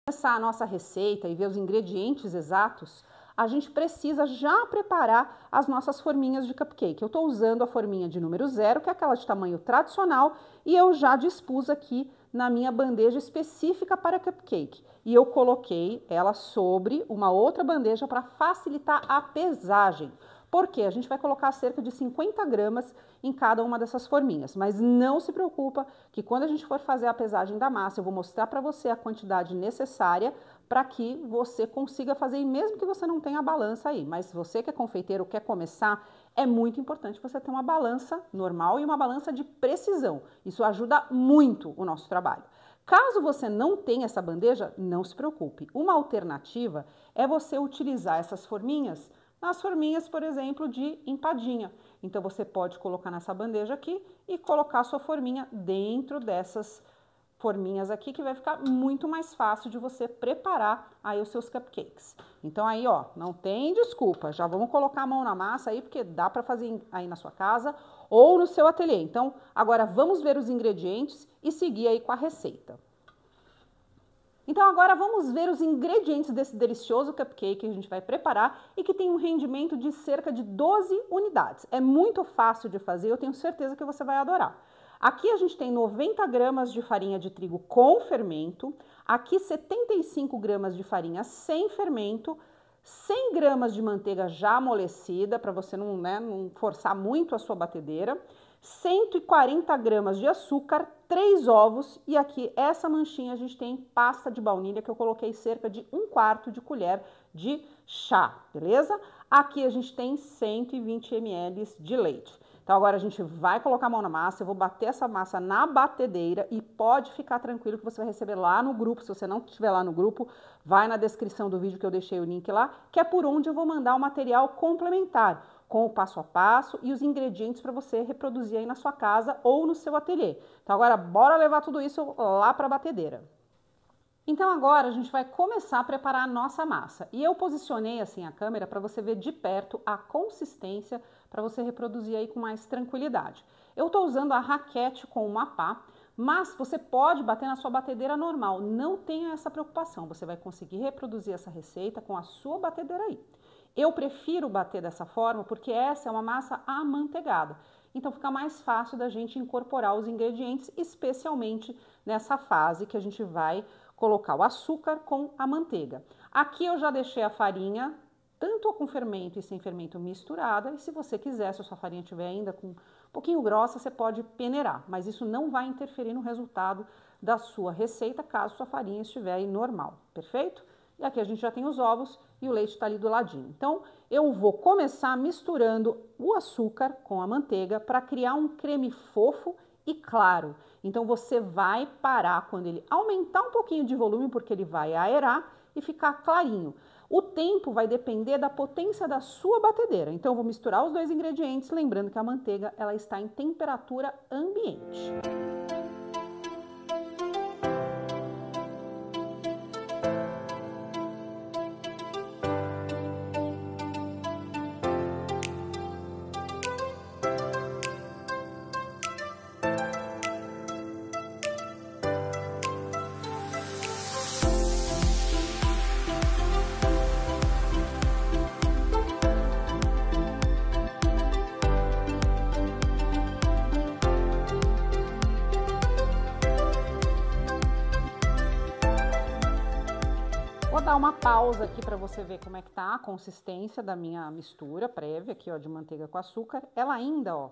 Começar a nossa receita e ver os ingredientes exatos, a gente precisa já preparar as nossas forminhas de cupcake. Eu estou usando a forminha de número 0, que é aquela de tamanho tradicional, e eu já dispus aqui na minha bandeja específica para cupcake. E eu coloquei ela sobre uma outra bandeja para facilitar a pesagem. Porque a gente vai colocar cerca de 50 gramas em cada uma dessas forminhas. Mas não se preocupa que quando a gente for fazer a pesagem da massa, eu vou mostrar para você a quantidade necessária para que você consiga fazer, e mesmo que você não tenha a balança aí. Mas se você que é confeiteiro, quer começar, é muito importante você ter uma balança normal e uma balança de precisão. Isso ajuda muito o nosso trabalho. Caso você não tenha essa bandeja, não se preocupe. Uma alternativa é você utilizar essas forminhas nas forminhas, por exemplo, de empadinha. Então, você pode colocar nessa bandeja aqui e colocar a sua forminha dentro dessas forminhas aqui, que vai ficar muito mais fácil de você preparar aí os seus cupcakes. Então, aí, ó, não tem desculpa. Já vamos colocar a mão na massa aí, porque dá para fazer aí na sua casa ou no seu ateliê. Então, agora vamos ver os ingredientes e seguir aí com a receita. Então agora vamos ver os ingredientes desse delicioso cupcake que a gente vai preparar e que tem um rendimento de cerca de 12 unidades. É muito fácil de fazer, eu tenho certeza que você vai adorar. Aqui a gente tem 90 gramas de farinha de trigo com fermento, aqui 75 gramas de farinha sem fermento, 100 gramas de manteiga já amolecida, para você não forçar muito a sua batedeira, 140 gramas de açúcar, 3 ovos e aqui essa manchinha a gente tem pasta de baunilha que eu coloquei cerca de 1/4 de colher de chá, beleza? Aqui a gente tem 120 ml de leite. Então agora a gente vai colocar a mão na massa, eu vou bater essa massa na batedeira e pode ficar tranquilo que você vai receber lá no grupo. Se você não estiver lá no grupo, vai na descrição do vídeo que eu deixei o link lá, que é por onde eu vou mandar o material complementar, com o passo a passo e os ingredientes para você reproduzir aí na sua casa ou no seu ateliê. Então agora bora levar tudo isso lá para a batedeira. Então agora a gente vai começar a preparar a nossa massa. E eu posicionei assim a câmera para você ver de perto a consistência para você reproduzir aí com mais tranquilidade. Eu estou usando a raquete com uma pá, mas você pode bater na sua batedeira normal, não tenha essa preocupação, você vai conseguir reproduzir essa receita com a sua batedeira aí. Eu prefiro bater dessa forma porque essa é uma massa amanteigada. Então fica mais fácil da gente incorporar os ingredientes, especialmente nessa fase que a gente vai colocar o açúcar com a manteiga. Aqui eu já deixei a farinha, tanto com fermento e sem fermento misturada, e se você quiser, se a sua farinha estiver ainda com um pouquinho grossa, você pode peneirar, mas isso não vai interferir no resultado da sua receita, caso sua farinha estiver aí normal, perfeito? E aqui a gente já tem os ovos e o leite está ali do ladinho. Então, eu vou começar misturando o açúcar com a manteiga para criar um creme fofo e claro. Então, você vai parar quando ele aumentar um pouquinho de volume, porque ele vai aerar e ficar clarinho. O tempo vai depender da potência da sua batedeira. Então, eu vou misturar os dois ingredientes, lembrando que a manteiga ela está em temperatura ambiente. Vou dar uma pausa aqui para você ver como é que tá a consistência da minha mistura prévia aqui, ó, de manteiga com açúcar. Ela ainda, ó,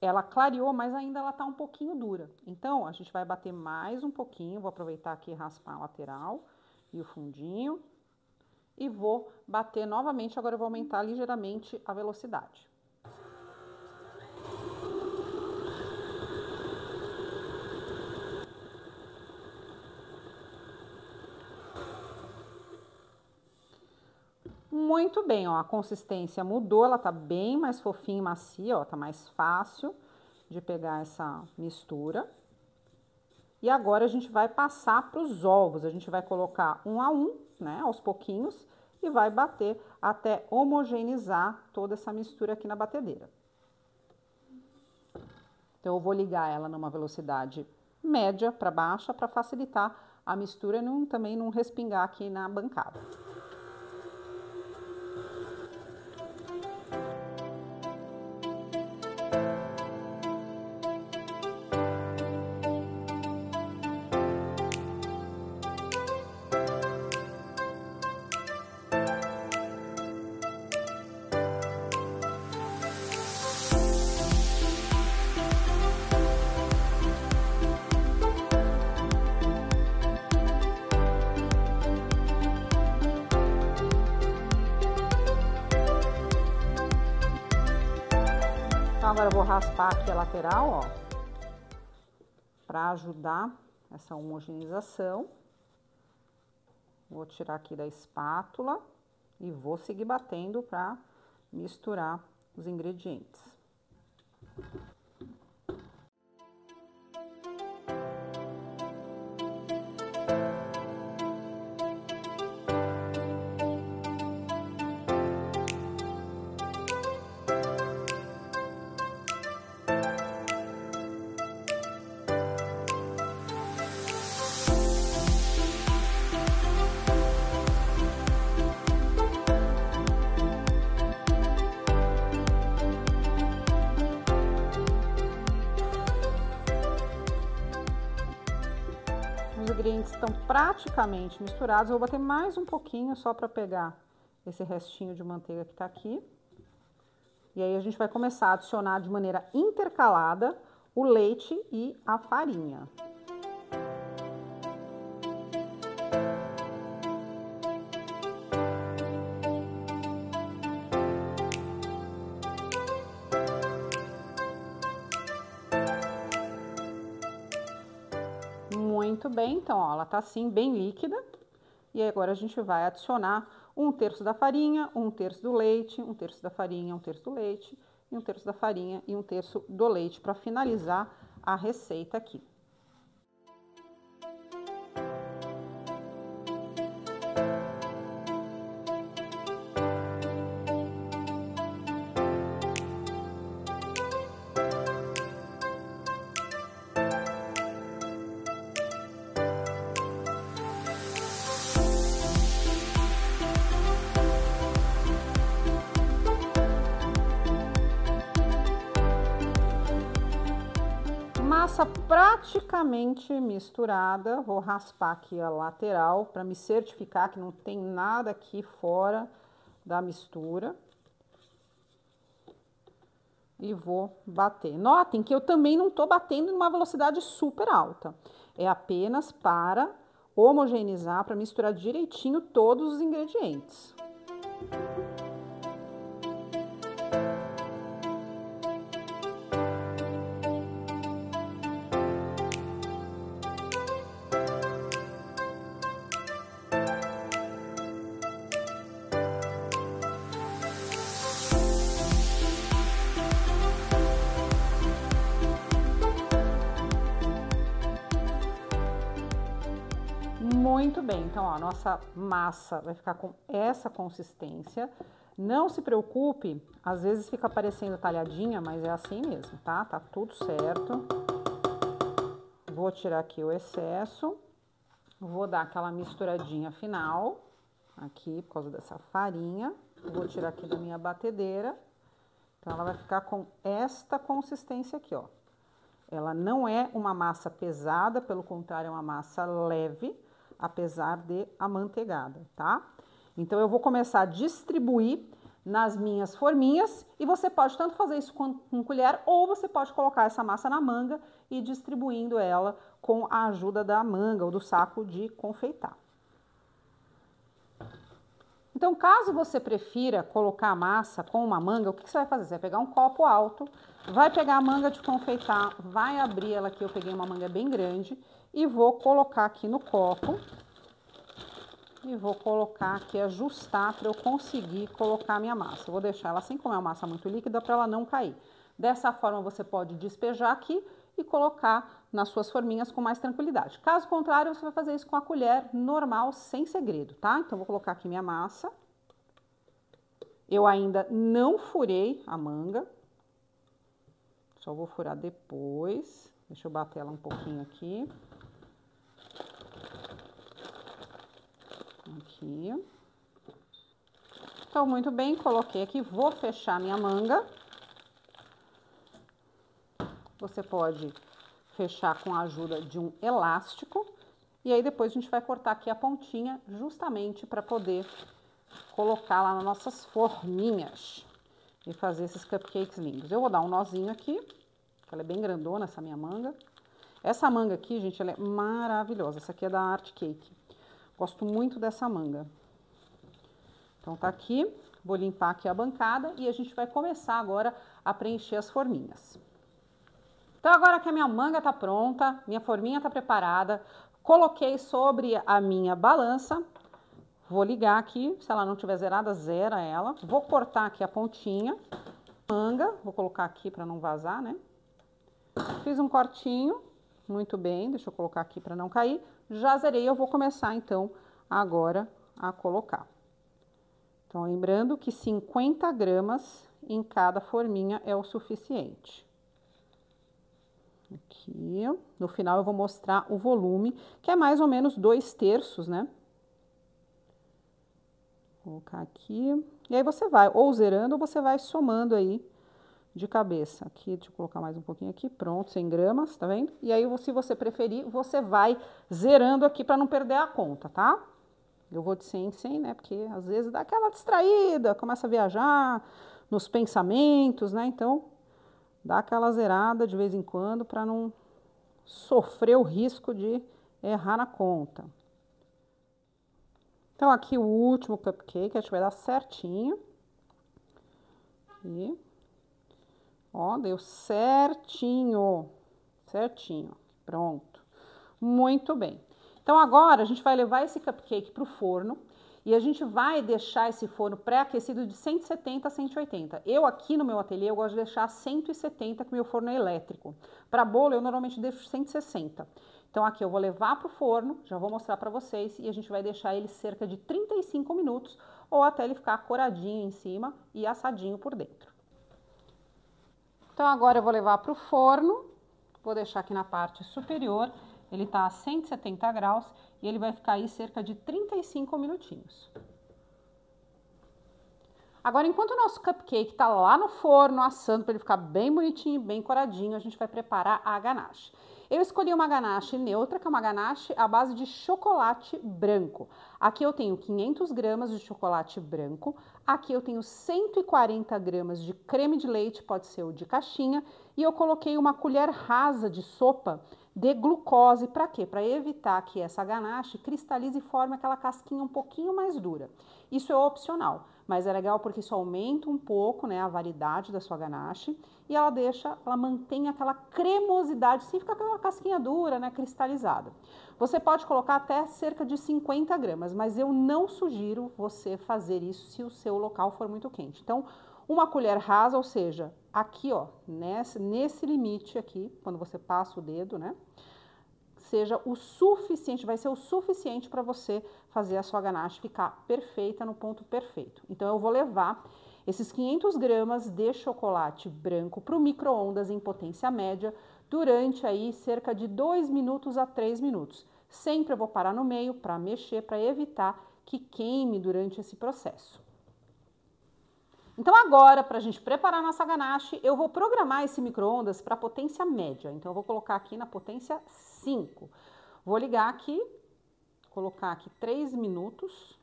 ela clareou, mas ainda ela tá um pouquinho dura. Então, a gente vai bater mais um pouquinho, vou aproveitar aqui e raspar a lateral e o fundinho. E vou bater novamente, agora eu vou aumentar ligeiramente a velocidade. Muito bem, ó, a consistência mudou, ela tá bem mais fofinha e macia, ó, tá mais fácil de pegar essa mistura. E agora a gente vai passar para os ovos, a gente vai colocar um a um, né, aos pouquinhos, e vai bater até homogeneizar toda essa mistura aqui na batedeira. Então, eu vou ligar ela numa velocidade média para baixa, para facilitar a mistura e também não respingar aqui na bancada. Então, agora eu vou raspar aqui a lateral, ó, para ajudar essa homogeneização. Vou tirar aqui da espátula e vou seguir batendo para misturar os ingredientes. Os ingredientes estão praticamente misturados. Eu vou bater mais um pouquinho só para pegar esse restinho de manteiga que tá aqui. E aí a gente vai começar a adicionar de maneira intercalada o leite e a farinha. Muito bem, então, ó, ela tá assim, bem líquida. E agora a gente vai adicionar 1/3 da farinha, 1/3 do leite, 1/3 da farinha, 1/3 do leite, e 1/3 da farinha e 1/3 do leite, para finalizar a receita aqui. Massa praticamente misturada, vou raspar aqui a lateral para me certificar que não tem nada aqui fora da mistura. E vou bater. Notem que eu também não tô batendo em uma velocidade super alta. É apenas para homogeneizar, para misturar direitinho todos os ingredientes. Muito bem, então, ó, a nossa massa vai ficar com essa consistência. Não se preocupe, às vezes fica parecendo talhadinha, mas é assim mesmo, tá? Tá tudo certo. Vou tirar aqui o excesso. Vou dar aquela misturadinha final, aqui, por causa dessa farinha. Vou tirar aqui da minha batedeira. Então, ela vai ficar com esta consistência aqui, ó. Ela não é uma massa pesada, pelo contrário, é uma massa leve, apesar de amanteigada, tá? Então, eu vou começar a distribuir nas minhas forminhas e você pode tanto fazer isso com colher ou você pode colocar essa massa na manga e ir distribuindo ela com a ajuda da manga ou do saco de confeitar. Então, caso você prefira colocar a massa com uma manga, o que você vai fazer? Você vai pegar um copo alto, vai pegar a manga de confeitar, vai abrir ela aqui, eu peguei uma manga bem grande, e vou colocar aqui no copo. E vou colocar aqui, ajustar para eu conseguir colocar a minha massa. Eu vou deixar ela assim, como é uma massa muito líquida, para ela não cair. Dessa forma, você pode despejar aqui e colocar nas suas forminhas com mais tranquilidade. Caso contrário, você vai fazer isso com a colher normal, sem segredo, tá? Então, vou colocar aqui minha massa. Eu ainda não furei a manga. Só vou furar depois. Deixa eu bater ela um pouquinho aqui. Aqui. Então, muito bem, coloquei aqui, vou fechar minha manga. Você pode fechar com a ajuda de um elástico. E aí depois a gente vai cortar aqui a pontinha justamente para poder colocar lá nas nossas forminhas e fazer esses cupcakes lindos. Eu vou dar um nozinho aqui, porque ela é bem grandona essa minha manga. Essa manga aqui, gente, ela é maravilhosa. Essa aqui é da Art Cake. Gosto muito dessa manga. Então tá aqui, vou limpar aqui a bancada e a gente vai começar agora a preencher as forminhas. Então agora que a minha manga tá pronta, minha forminha tá preparada, coloquei sobre a minha balança, vou ligar aqui, se ela não tiver zerada, zera ela. Vou cortar aqui a pontinha, manga, vou colocar aqui para não vazar, né? Fiz um cortinho, muito bem, deixa eu colocar aqui para não cair. Já zerei, eu vou começar então agora a colocar. Então, lembrando que 50 gramas em cada forminha é o suficiente. Aqui, no final eu vou mostrar o volume, que é mais ou menos 2/3, né? Vou colocar aqui. E aí você vai ou zerando ou você vai somando aí de cabeça. Aqui, deixa eu colocar mais um pouquinho aqui. Pronto, 100 gramas, tá vendo? E aí, se você preferir, você vai zerando aqui para não perder a conta, tá? Eu vou de 100 em 100, né? Porque às vezes dá aquela distraída, começa a viajar nos pensamentos, né? Então, dá aquela zerada de vez em quando para não sofrer o risco de errar na conta. Então, aqui o último cupcake, a gente vai dar certinho. Aqui. Ó, deu certinho. Certinho. Pronto. Muito bem. Então, agora a gente vai levar esse cupcake para o forno e a gente vai deixar esse forno pré-aquecido de 170 a 180. Eu aqui no meu ateliê, eu gosto de deixar 170, que meu forno é elétrico. Para bolo, eu normalmente deixo 160. Então, aqui eu vou levar para o forno, já vou mostrar para vocês, e a gente vai deixar ele cerca de 35 minutos ou até ele ficar coradinho em cima e assadinho por dentro. Então, agora eu vou levar para o forno, vou deixar aqui na parte superior. Ele tá a 170 graus e ele vai ficar aí cerca de 35 minutinhos. Agora, enquanto o nosso cupcake tá lá no forno assando para ele ficar bem bonitinho, bem coradinho, a gente vai preparar a ganache. Eu escolhi uma ganache neutra, que é uma ganache à base de chocolate branco. Aqui eu tenho 500 gramas de chocolate branco, aqui eu tenho 140 gramas de creme de leite, pode ser o de caixinha, e eu coloquei uma colher rasa de sopa de glucose. Para quê? Para evitar que essa ganache cristalize e forme aquela casquinha um pouquinho mais dura. Isso é opcional, mas é legal porque isso aumenta um pouco, né, a validade da sua ganache e ela mantém aquela cremosidade sem ficar aquela casquinha dura, né, cristalizada. Você pode colocar até cerca de 50 gramas, mas eu não sugiro você fazer isso se o seu local for muito quente. Então, uma colher rasa, ou seja, aqui, ó, nesse limite aqui, quando você passa o dedo, né, seja o suficiente, vai ser o suficiente para você fazer a sua ganache ficar perfeita, no ponto perfeito. Então, eu vou levar esses 500 gramas de chocolate branco para o micro-ondas em potência média durante aí cerca de 2 minutos a 3 minutos. Sempre eu vou parar no meio para mexer, para evitar que queime durante esse processo. Então agora, para a gente preparar nossa ganache, eu vou programar esse micro-ondas para potência média. Então eu vou colocar aqui na potência 5. Vou ligar aqui, colocar aqui 3 minutos.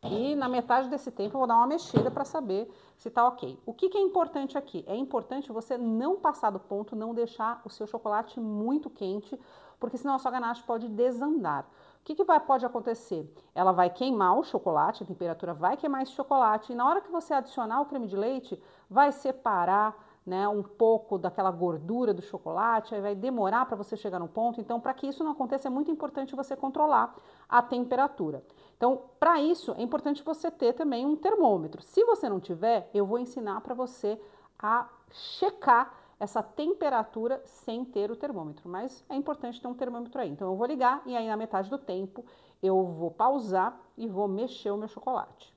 E na metade desse tempo eu vou dar uma mexida para saber se tá ok. O que é importante aqui? É importante você não passar do ponto, não deixar o seu chocolate muito quente, porque senão a sua ganache pode desandar. O que pode acontecer? Ela vai queimar o chocolate, a temperatura vai queimar esse chocolate, e na hora que você adicionar o creme de leite, vai separar, né, um pouco daquela gordura do chocolate, aí vai demorar para você chegar no ponto. Então, para que isso não aconteça, é muito importante você controlar a temperatura. Então, para isso, é importante você ter também um termômetro. Se você não tiver, eu vou ensinar para você a checar essa temperatura sem ter o termômetro, mas é importante ter um termômetro aí. Então, eu vou ligar e aí na metade do tempo eu vou pausar e vou mexer o meu chocolate.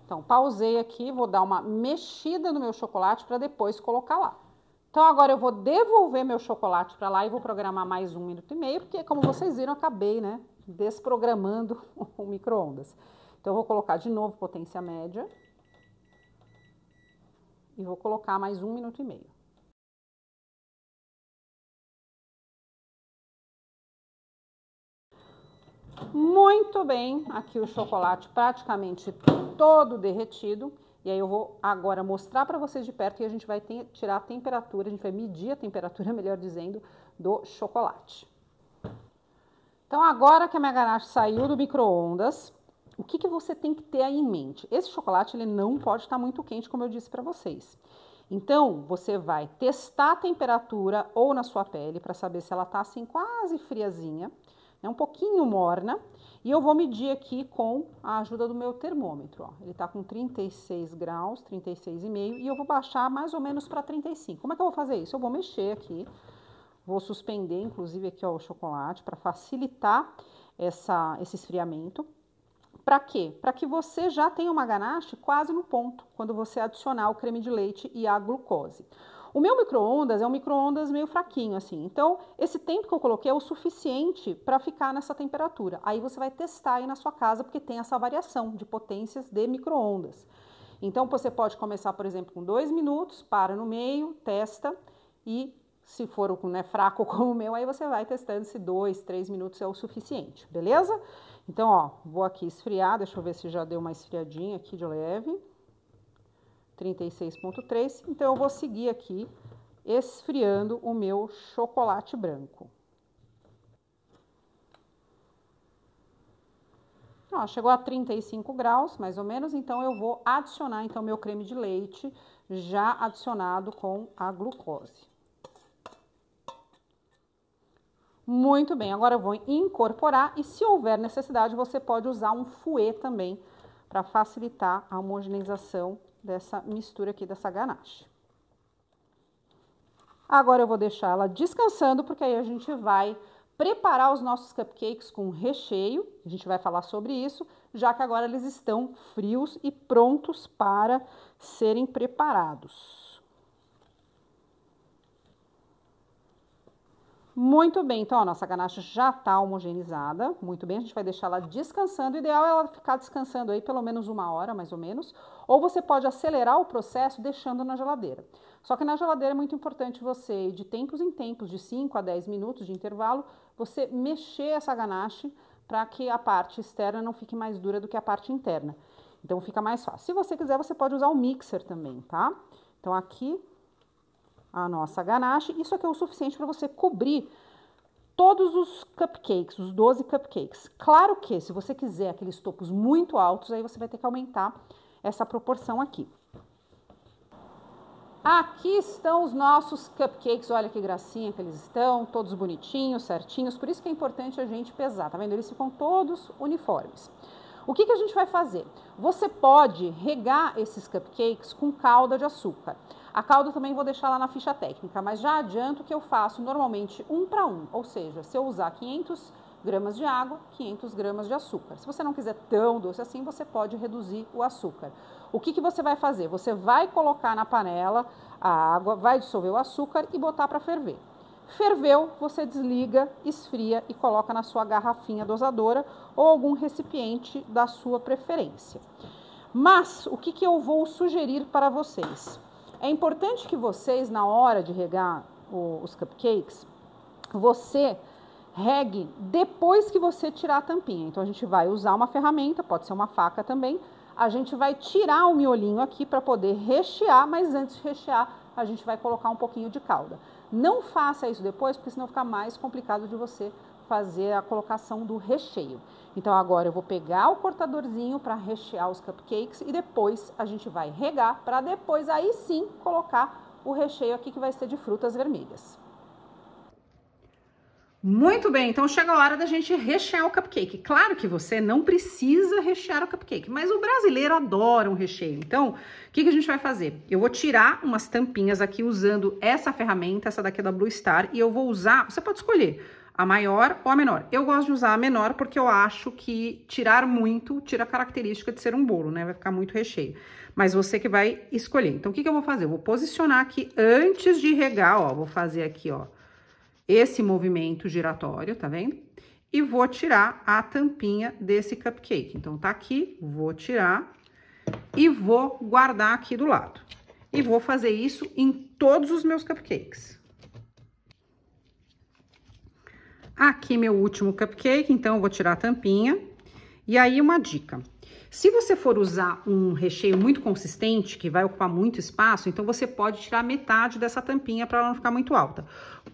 Então, pausei aqui, vou dar uma mexida no meu chocolate para depois colocar lá. Então, agora eu vou devolver meu chocolate para lá e vou programar mais 1 minuto e meio, porque, como vocês viram, eu acabei, né, desprogramando o micro-ondas. Então, eu vou colocar de novo potência média e vou colocar mais 1 minuto e meio. Muito bem, aqui o chocolate praticamente todo derretido. E aí eu vou agora mostrar para vocês de perto e a gente vai tirar a temperatura, a gente vai medir a temperatura, melhor dizendo, do chocolate. Então agora que a minha ganache saiu do micro-ondas, o que você tem que ter aí em mente? Esse chocolate ele não pode estar muito quente, como eu disse para vocês. Então você vai testar a temperatura ou na sua pele para saber se ela está assim quase friazinha, né, um pouquinho morna. E eu vou medir aqui com a ajuda do meu termômetro, ó. Ele tá com 36 graus, 36,5, e eu vou baixar mais ou menos para 35. Como é que eu vou fazer isso? Eu vou mexer aqui, vou suspender, inclusive, aqui, ó, o chocolate, para facilitar esse esfriamento. Para quê? Para que você já tenha uma ganache quase no ponto, quando você adicionar o creme de leite e a glucose. O meu micro-ondas é um micro-ondas meio fraquinho, assim. Então, esse tempo que eu coloquei é o suficiente para ficar nessa temperatura. Aí você vai testar aí na sua casa, porque tem essa variação de potências de micro-ondas. Então, você pode começar, por exemplo, com 2 minutos, para no meio, testa e se for fraco como o meu, aí você vai testando se 2, 3 minutos é o suficiente, beleza? Então, ó, vou aqui esfriar, deixa eu ver se já deu uma esfriadinha aqui de leve. 36,3, então eu vou seguir aqui esfriando o meu chocolate branco. Ó, chegou a 35 graus, mais ou menos, então eu vou adicionar então meu creme de leite já adicionado com a glucose. Muito bem, agora eu vou incorporar e se houver necessidade você pode usar um fouet também para facilitar a homogeneização dessa mistura aqui, dessa ganache. Agora eu vou deixar ela descansando, porque aí a gente vai preparar os nossos cupcakes com recheio. A gente vai falar sobre isso, já que agora eles estão frios e prontos para serem preparados. Muito bem, então a nossa ganache já está homogeneizada, muito bem, a gente vai deixar ela descansando, o ideal é ela ficar descansando aí pelo menos 1 hora, mais ou menos, ou você pode acelerar o processo deixando na geladeira. Só que na geladeira é muito importante você, de tempos em tempos, de 5 a 10 minutos de intervalo, você mexer essa ganache para que a parte externa não fique mais dura do que a parte interna. Então fica mais fácil. Se você quiser, você pode usar o mixer também, tá? Então aqui a nossa ganache, isso aqui é o suficiente para você cobrir todos os cupcakes, os 12 cupcakes. Claro que se você quiser aqueles topos muito altos, aí você vai ter que aumentar essa proporção aqui. Aqui estão os nossos cupcakes, olha que gracinha que eles estão, todos bonitinhos, certinhos, por isso que é importante a gente pesar, tá vendo? Eles ficam todos uniformes. O que a gente vai fazer? Você pode regar esses cupcakes com calda de açúcar. A calda também vou deixar lá na ficha técnica, mas já adianto que eu faço normalmente 1 para 1, ou seja, se eu usar 500 gramas de água, 500 gramas de açúcar. Se você não quiser tão doce assim, você pode reduzir o açúcar. O que você vai fazer? Você vai colocar na panela a água, vai dissolver o açúcar e botar para ferver. Ferveu, você desliga, esfria e coloca na sua garrafinha dosadora ou algum recipiente da sua preferência. Mas o que eu vou sugerir para vocês? É importante que vocês, na hora de regar os cupcakes, você regue depois que você tirar a tampinha. Então, a gente vai usar uma ferramenta, pode ser uma faca também. A gente vai tirar o miolinho aqui para poder rechear, mas antes de rechear, a gente vai colocar um pouquinho de calda. Não faça isso depois, porque senão fica mais complicado de você fazer a colocação do recheio. Então, agora eu vou pegar o cortadorzinho para rechear os cupcakes e depois a gente vai regar para depois aí sim colocar o recheio aqui que vai ser de frutas vermelhas. Muito bem, então chega a hora da gente rechear o cupcake. Claro que você não precisa rechear o cupcake, mas o brasileiro adora um recheio. Então, o que a gente vai fazer? Eu vou tirar umas tampinhas aqui usando essa ferramenta, essa daqui é da Blue Star, e eu vou usar, você pode escolher, A maior ou a menor? Eu gosto de usar a menor porque eu acho que tirar muito tira a característica de ser um bolo, né? Vai ficar muito recheio. Mas você que vai escolher. Então, o que que eu vou fazer? Eu vou posicionar aqui antes de regar, ó. Vou fazer aqui, ó, esse movimento giratório, tá vendo? E vou tirar a tampinha desse cupcake. Então, tá aqui, vou tirar e vou guardar aqui do lado. E vou fazer isso em todos os meus cupcakes. Aqui meu último cupcake, então eu vou tirar a tampinha. E aí uma dica, se você for usar um recheio muito consistente, que vai ocupar muito espaço, então você pode tirar metade dessa tampinha para ela não ficar muito alta.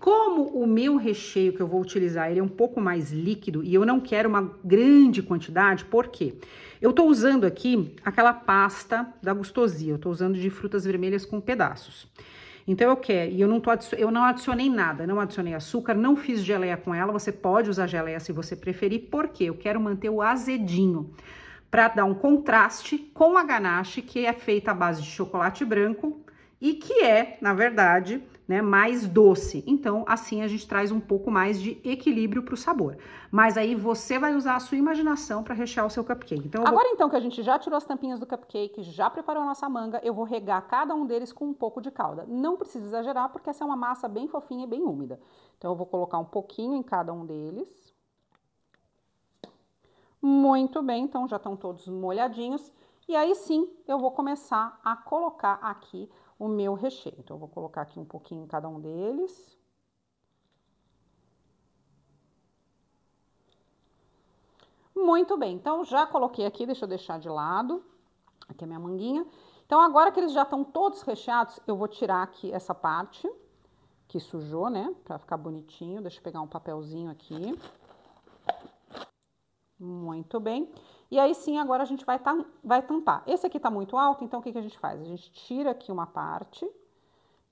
Como o meu recheio que eu vou utilizar, ele é um pouco mais líquido e eu não quero uma grande quantidade, por quê? Eu tô usando aqui aquela pasta da Gustosia, eu tô usando de frutas vermelhas com pedaços. Então, eu quero, e eu não adicionei nada, não adicionei açúcar, não fiz geleia com ela, você pode usar geleia se você preferir, porque eu quero manter o azedinho, para dar um contraste com a ganache, que é feita à base de chocolate branco, e que é, na verdade, né, mais doce. Então, assim a gente traz um pouco mais de equilíbrio para o sabor. Mas aí você vai usar a sua imaginação para rechear o seu cupcake. Então, agora então que a gente já tirou as tampinhas do cupcake, já preparou a nossa manga, eu vou regar cada um deles com um pouco de calda. Não precisa exagerar, porque essa é uma massa bem fofinha e bem úmida. Então, eu vou colocar um pouquinho em cada um deles. Muito bem, então já estão todos molhadinhos. E aí sim, eu vou começar a colocar aqui o meu recheio. Então, eu vou colocar aqui um pouquinho em cada um deles. Muito bem, então já coloquei aqui, deixa eu deixar de lado. Aqui é a minha manguinha. Então, agora que eles já estão todos recheados, eu vou tirar aqui essa parte que sujou, né? Pra ficar bonitinho. Deixa eu pegar um papelzinho aqui. Muito bem. E aí sim, agora a gente vai tampar. Esse aqui tá muito alto, então o que que a gente faz? A gente tira aqui uma parte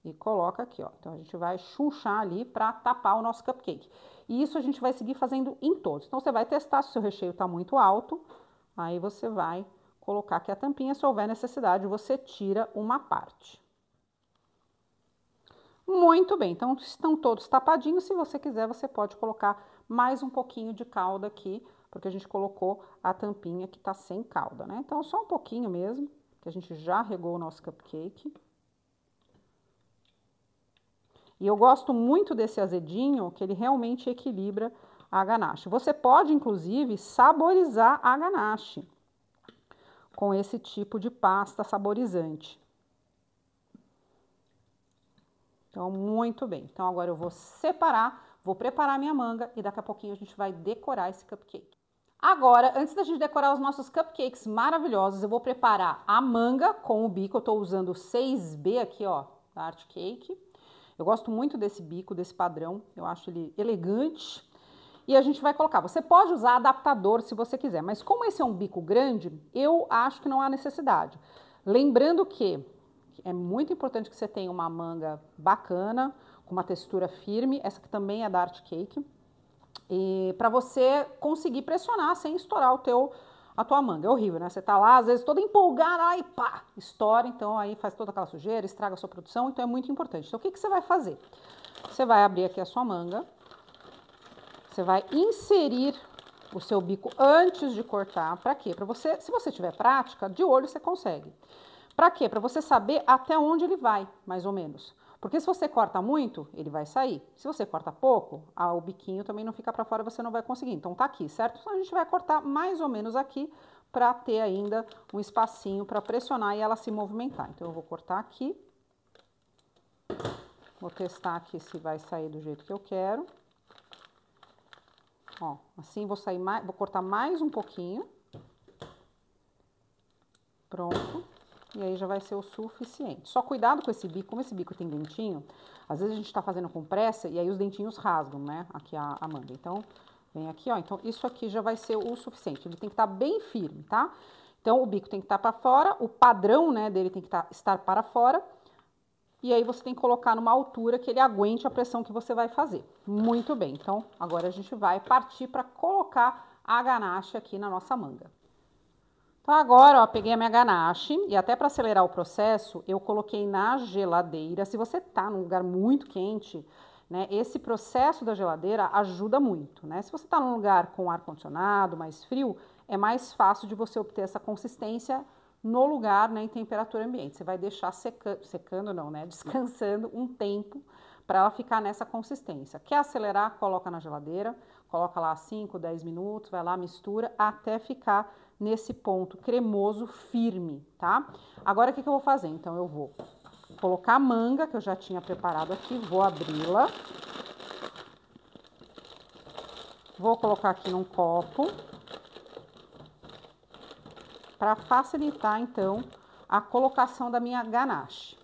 e coloca aqui, ó. Então, a gente vai chunchar ali pra tapar o nosso cupcake. E isso a gente vai seguir fazendo em todos. Então, você vai testar se o seu recheio tá muito alto, aí você vai colocar aqui a tampinha, se houver necessidade, você tira uma parte. Muito bem, então estão todos tapadinhos. Se você quiser, você pode colocar mais um pouquinho de calda aqui, porque a gente colocou a tampinha que tá sem calda, né? Então, só um pouquinho mesmo, que a gente já regou o nosso cupcake. E eu gosto muito desse azedinho, que ele realmente equilibra a ganache. Você pode, inclusive, saborizar a ganache com esse tipo de pasta saborizante. Então, muito bem. Então, agora eu vou separar, vou preparar minha manga e daqui a pouquinho a gente vai decorar esse cupcake. Agora, antes da gente decorar os nossos cupcakes maravilhosos, eu vou preparar a manga com o bico. Eu tô usando o 6B aqui, ó, da Art Cake. Eu gosto muito desse bico, desse padrão. Eu acho ele elegante. E a gente vai colocar. Você pode usar adaptador se você quiser, mas como esse é um bico grande, eu acho que não há necessidade. Lembrando que é muito importante que você tenha uma manga bacana, com uma textura firme. Essa aqui também é da Art Cake. E para você conseguir pressionar sem estourar a tua manga. É horrível, né? Você tá lá, às vezes, toda empolgada, aí pá, estoura. Então, aí faz toda aquela sujeira, estraga a sua produção. Então, é muito importante. Então, o que que você vai fazer? Você vai abrir aqui a sua manga. Você vai inserir o seu bico antes de cortar. Para quê? Para você, se você tiver prática, de olho você consegue. Para quê? Para você saber até onde ele vai, mais ou menos. Porque se você corta muito, ele vai sair. Se você corta pouco, o biquinho também não fica para fora, você não vai conseguir. Então, tá aqui, certo? Então, a gente vai cortar mais ou menos aqui para ter ainda um espacinho para pressionar e ela se movimentar. Então, eu vou cortar aqui. Vou testar aqui se vai sair do jeito que eu quero. Ó, assim vou cortar mais um pouquinho. Pronto. E aí já vai ser o suficiente. Só cuidado com esse bico, como esse bico tem dentinho, às vezes a gente tá fazendo com pressa e aí os dentinhos rasgam, né? Aqui a manga. Então, vem aqui, ó. Então, isso aqui já vai ser o suficiente. Ele tem que estar bem firme, tá? Então, o bico tem que estar para fora, o padrão, né, dele tem que estar para fora. E aí, você tem que colocar numa altura que ele aguente a pressão que você vai fazer. Muito bem. Então, agora a gente vai partir para colocar a ganache aqui na nossa manga. Então, agora, ó, peguei a minha ganache e até para acelerar o processo, eu coloquei na geladeira. Se você tá num lugar muito quente, né? Esse processo da geladeira ajuda muito, né? Se você está num lugar com ar-condicionado, mais frio, é mais fácil de você obter essa consistência no lugar, né, em temperatura ambiente. Você vai deixar secando não, né? Descansando um tempo para ela ficar nessa consistência. Quer acelerar? Coloca na geladeira, coloca lá 5, 10 minutos, vai lá, mistura até ficar nesse ponto cremoso, firme, tá? Agora, o que eu vou fazer? Então, eu vou colocar a manga, que eu já tinha preparado aqui, vou abri-la. Vou colocar aqui num copo, para facilitar, então, a colocação da minha ganache.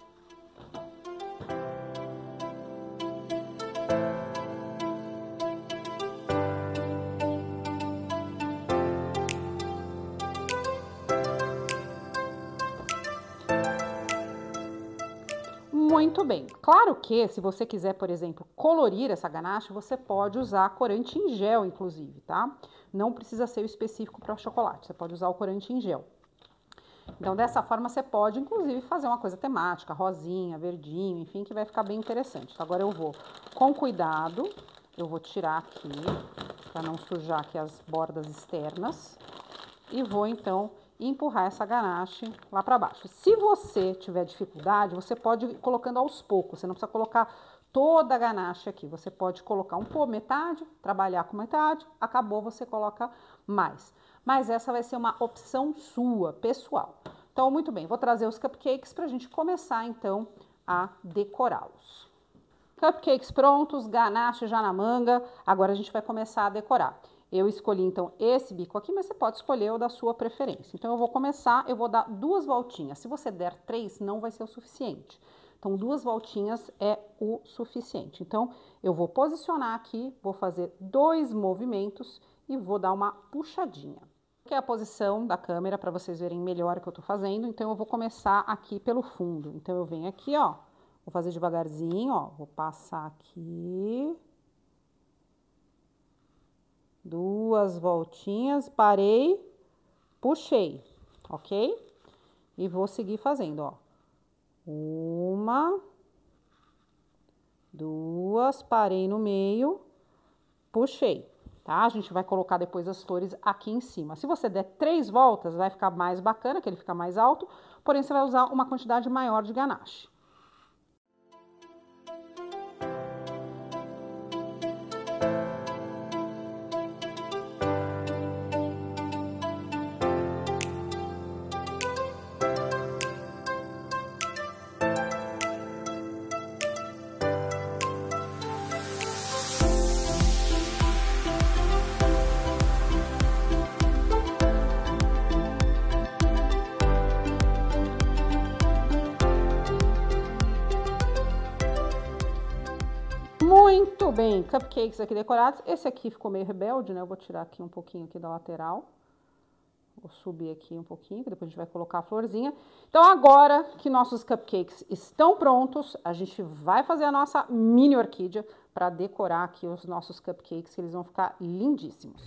Muito bem. Claro que, se você quiser, por exemplo, colorir essa ganache, você pode usar corante em gel, inclusive, tá? Não precisa ser o específico para chocolate, você pode usar o corante em gel. Então, dessa forma, você pode, inclusive, fazer uma coisa temática, rosinha, verdinho, enfim, que vai ficar bem interessante. Então, agora eu vou, com cuidado, eu vou tirar aqui, para não sujar aqui as bordas externas, e vou, então, empurrar essa ganache lá para baixo. Se você tiver dificuldade, você pode ir colocando aos poucos, você não precisa colocar toda a ganache aqui, você pode colocar metade, trabalhar com metade, acabou, você coloca mais. Mas essa vai ser uma opção sua, pessoal. Então, muito bem, vou trazer os cupcakes para a gente começar, então, a decorá-los. Cupcakes prontos, ganache já na manga, agora a gente vai começar a decorar. Eu escolhi, então, esse bico aqui, mas você pode escolher o da sua preferência. Então, eu vou começar, eu vou dar 2 voltinhas. Se você der 3, não vai ser o suficiente. Então, 2 voltinhas é o suficiente. Então, eu vou posicionar aqui, vou fazer 2 movimentos e vou dar uma puxadinha. Que é a posição da câmera, para vocês verem melhor o que eu tô fazendo. Então, eu vou começar aqui pelo fundo. Então, eu venho aqui, ó, vou fazer devagarzinho, ó, vou passar aqui... 2 voltinhas, parei, puxei, ok? E vou seguir fazendo, ó. 1, 2, parei no meio, puxei, tá? A gente vai colocar depois as flores aqui em cima. Se você der 3 voltas, vai ficar mais bacana, que ele fica mais alto, porém você vai usar uma quantidade maior de ganache. Muito bem, cupcakes aqui decorados. Esse aqui ficou meio rebelde, né? Eu vou tirar aqui um pouquinho aqui da lateral. Vou subir aqui um pouquinho, que depois a gente vai colocar a florzinha. Então, agora que nossos cupcakes estão prontos, a gente vai fazer a nossa mini orquídea para decorar aqui os nossos cupcakes, que eles vão ficar lindíssimos.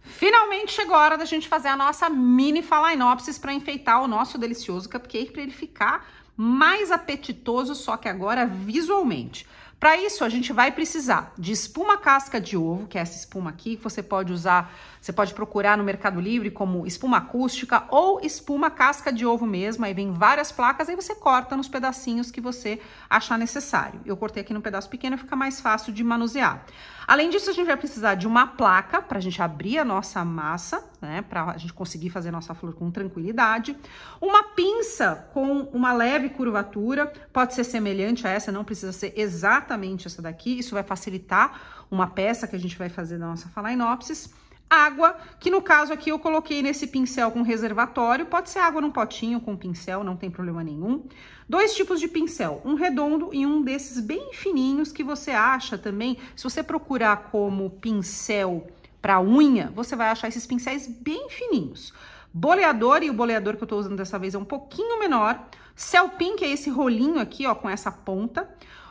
Finalmente chegou a hora da gente fazer a nossa mini phalaenopsis para enfeitar o nosso delicioso cupcake, para ele ficar mais apetitoso, só que agora visualmente. Para isso, a gente vai precisar de espuma casca de ovo, que é essa espuma aqui, que você pode usar, você pode procurar no Mercado Livre como espuma acústica ou espuma casca de ovo mesmo, aí vem várias placas, aí você corta nos pedacinhos que você achar necessário. Eu cortei aqui num pedaço pequeno, fica mais fácil de manusear. Além disso, a gente vai precisar de uma placa para a gente abrir a nossa massa, né, para a gente conseguir fazer a nossa flor com tranquilidade. Uma pinça com uma leve curvatura, pode ser semelhante a essa, não precisa ser exatamente essa daqui, isso vai facilitar uma peça que a gente vai fazer da nossa phalaenopsis. Água, que no caso aqui eu coloquei nesse pincel com reservatório, pode ser água num potinho com pincel, não tem problema nenhum. 2 tipos de pincel, um redondo e um desses bem fininhos que você acha também, se você procurar como pincel para unha, você vai achar esses pincéis bem fininhos. Boleador, e o boleador que eu tô usando dessa vez é um pouquinho menor. Celpin, que é esse rolinho aqui, ó, com essa ponta.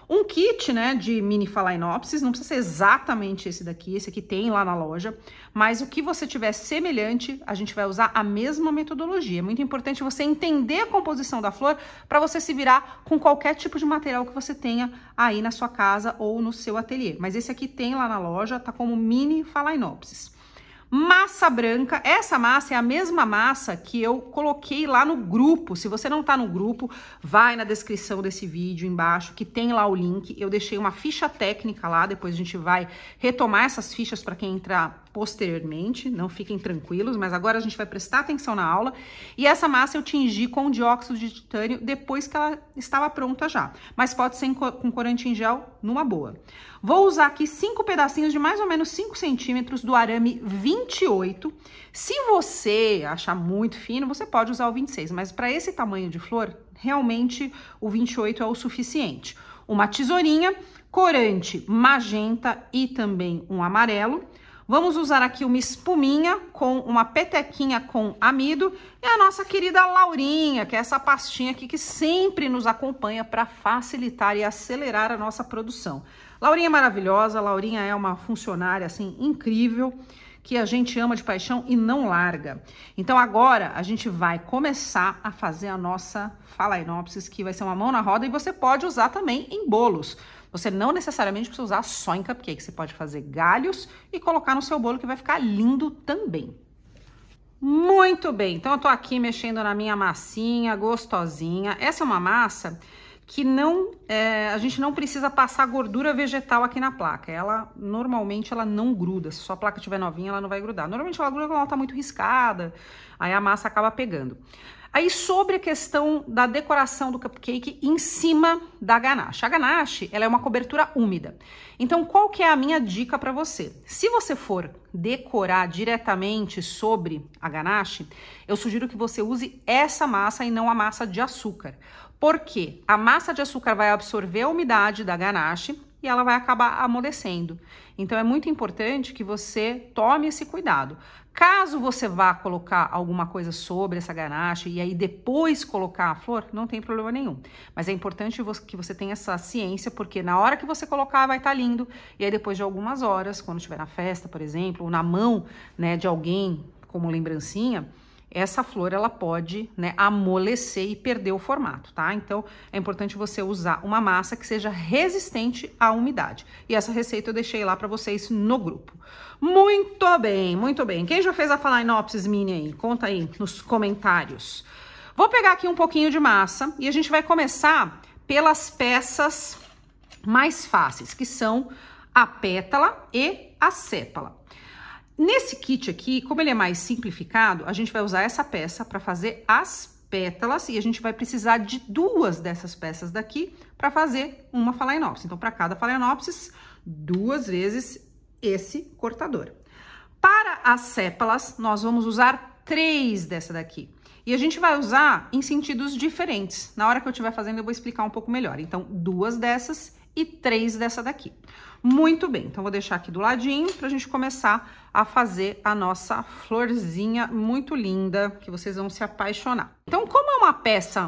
Um kit, né, de mini phalaenopsis, não precisa ser exatamente esse aqui tem lá na loja, mas o que você tiver semelhante, a gente vai usar a mesma metodologia. É muito importante você entender a composição da flor para você se virar com qualquer tipo de material que você tenha aí na sua casa ou no seu ateliê. Mas esse aqui tem lá na loja, tá como mini phalaenopsis. Massa branca, essa massa é a mesma massa que eu coloquei lá no grupo. Se você não tá no grupo, vai na descrição desse vídeo embaixo, que tem lá o link. Eu deixei uma ficha técnica lá, depois a gente vai retomar essas fichas para quem entrar posteriormente, não fiquem tranquilos, mas agora a gente vai prestar atenção na aula. E essa massa eu tingi com dióxido de titânio depois que ela estava pronta já, mas pode ser com corante em gel numa boa. Vou usar aqui 5 pedacinhos de mais ou menos 5 centímetros do arame 28. Se você achar muito fino, você pode usar o 26, mas para esse tamanho de flor, realmente o 28 é o suficiente. Uma tesourinha, corante magenta e também um amarelo. Vamos usar aqui uma espuminha com uma petequinha com amido e a nossa querida Laurinha, que é essa pastinha aqui que sempre nos acompanha para facilitar e acelerar a nossa produção. Laurinha é maravilhosa, Laurinha é uma funcionária assim incrível, que a gente ama de paixão e não larga. Então agora a gente vai começar a fazer a nossa phalaenopsis, que vai ser uma mão na roda, e você pode usar também em bolos. Você não necessariamente precisa usar só em cupcake, você pode fazer galhos e colocar no seu bolo, que vai ficar lindo também. Muito bem, então eu tô aqui mexendo na minha massinha gostosinha. Essa é uma massa que a gente não precisa passar gordura vegetal aqui na placa. Normalmente ela não gruda. Se sua placa estiver novinha, ela não vai grudar. Normalmente ela gruda quando ela tá muito riscada, aí a massa acaba pegando. Aí sobre a questão da decoração do cupcake em cima da ganache. A ganache, ela é uma cobertura úmida. Então qual que é a minha dica para você? Se você for decorar diretamente sobre a ganache, eu sugiro que você use essa massa e não a massa de açúcar. Porque a massa de açúcar vai absorver a umidade da ganache e ela vai acabar amolecendo. Então é muito importante que você tome esse cuidado. Caso você vá colocar alguma coisa sobre essa ganache e aí depois colocar a flor, não tem problema nenhum. Mas é importante que você tenha essa ciência, porque na hora que você colocar vai estar lindo. E aí depois de algumas horas, quando estiver na festa, por exemplo, ou na mão, né, de alguém como lembrancinha, essa flor ela pode, né, amolecer e perder o formato, tá? Então é importante você usar uma massa que seja resistente à umidade. E essa receita eu deixei lá para vocês no grupo. Muito bem, muito bem. Quem já fez a phalaenopsis mini aí? Conta aí nos comentários. Vou pegar aqui um pouquinho de massa e a gente vai começar pelas peças mais fáceis, que são a pétala e a sépala. Nesse kit aqui, como ele é mais simplificado, a gente vai usar essa peça para fazer as pétalas e a gente vai precisar de 2 dessas peças daqui para fazer uma phalaenopsis. Então, para cada phalaenopsis, 2 vezes esse cortador. Para as sépalas, nós vamos usar 3 dessa daqui. E a gente vai usar em sentidos diferentes. Na hora que eu estiver fazendo, eu vou explicar um pouco melhor. Então, 2 dessas e 3 dessa daqui. Muito bem, então vou deixar aqui do ladinho pra gente começar a fazer a nossa florzinha muito linda, que vocês vão se apaixonar. Então, como é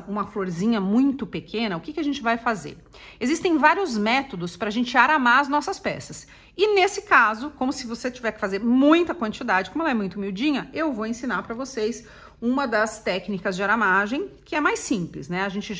uma florzinha muito pequena, o que a gente vai fazer? Existem vários métodos pra gente aramar as nossas peças. E nesse caso, como se você tiver que fazer muita quantidade, como ela é muito miudinha, eu vou ensinar pra vocês uma das técnicas de aramagem, que é mais simples, né? A gente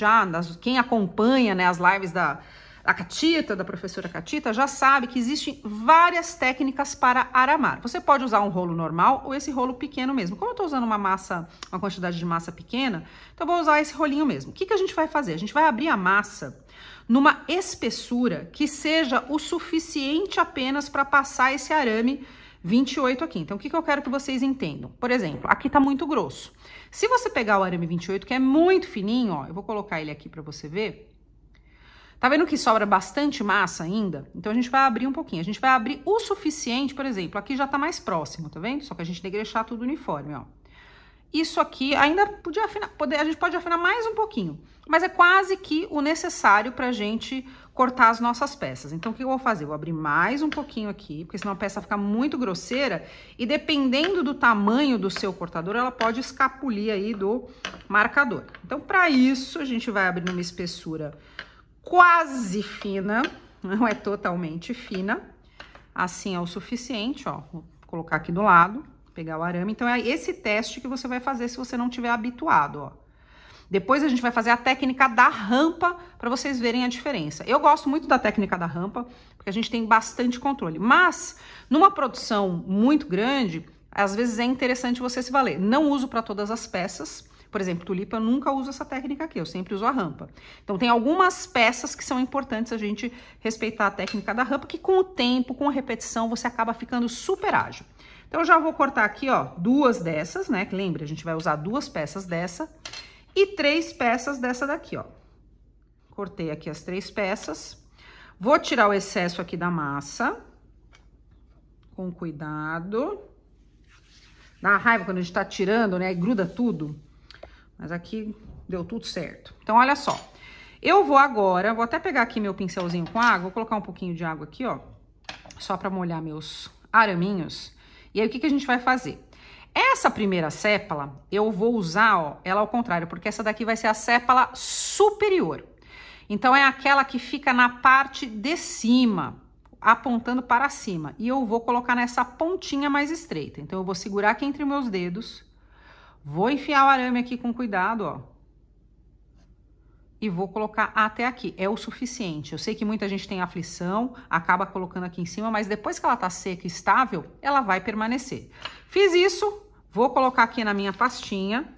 quem acompanha, né, as lives da Catita, da professora Catita, já sabe que existem várias técnicas para aramar. Você pode usar um rolo normal ou esse rolo pequeno mesmo. Como eu tô usando uma quantidade de massa pequena, então eu vou usar esse rolinho mesmo. O que a gente vai fazer? A gente vai abrir a massa numa espessura que seja o suficiente apenas para passar esse arame 28 aqui. Então, o que eu quero que vocês entendam? Por exemplo, aqui tá muito grosso. Se você pegar o arame 28, que é muito fininho, ó, eu vou colocar ele aqui para você ver. Tá vendo que sobra bastante massa ainda? Então, a gente vai abrir um pouquinho. A gente vai abrir o suficiente, por exemplo, aqui já tá mais próximo, tá vendo? Só que a gente tem que deixar tudo uniforme, ó. Isso aqui ainda podia afinar, a gente pode afinar mais um pouquinho, mas é quase que o necessário pra gente cortar as nossas peças. Então, o que eu vou fazer? Eu vou abrir mais um pouquinho aqui, porque senão a peça fica muito grosseira e dependendo do tamanho do seu cortador, ela pode escapulir aí do marcador. Então, para isso, a gente vai abrir numa espessura quase fina, não é totalmente fina. Assim é o suficiente, ó. Vou colocar aqui do lado, pegar o arame. Então, é esse teste que você vai fazer se você não tiver habituado, ó. Depois a gente vai fazer a técnica da rampa para vocês verem a diferença. Eu gosto muito da técnica da rampa, porque a gente tem bastante controle. Mas, numa produção muito grande, às vezes é interessante você se valer. Não uso para todas as peças. Por exemplo, tulipa, eu nunca uso essa técnica aqui, eu sempre uso a rampa. Então, tem algumas peças que são importantes a gente respeitar a técnica da rampa, que com o tempo, com a repetição, você acaba ficando super ágil. Então, eu já vou cortar aqui, ó, 2 dessas, né? Que lembra, a gente vai usar 2 peças dessa e 3 peças dessa daqui, ó. Cortei aqui as 3 peças. Vou tirar o excesso aqui da massa. Com cuidado. Dá raiva quando a gente tá tirando, né? E gruda tudo. Mas aqui deu tudo certo. Então, olha só. Eu vou agora, vou até pegar aqui meu pincelzinho com água, vou colocar um pouquinho de água aqui, ó. Só pra molhar meus araminhos. E aí, o que que a gente vai fazer? Essa primeira sépala, eu vou usar, ó, ela ao contrário, porque essa daqui vai ser a sépala superior. Então, é aquela que fica na parte de cima, apontando para cima. E eu vou colocar nessa pontinha mais estreita. Então, eu vou segurar aqui entre meus dedos. Vou enfiar o arame aqui com cuidado, ó. E vou colocar até aqui. É o suficiente. Eu sei que muita gente tem aflição, acaba colocando aqui em cima, mas depois que ela tá seca e estável, ela vai permanecer. Fiz isso, vou colocar aqui na minha pastinha.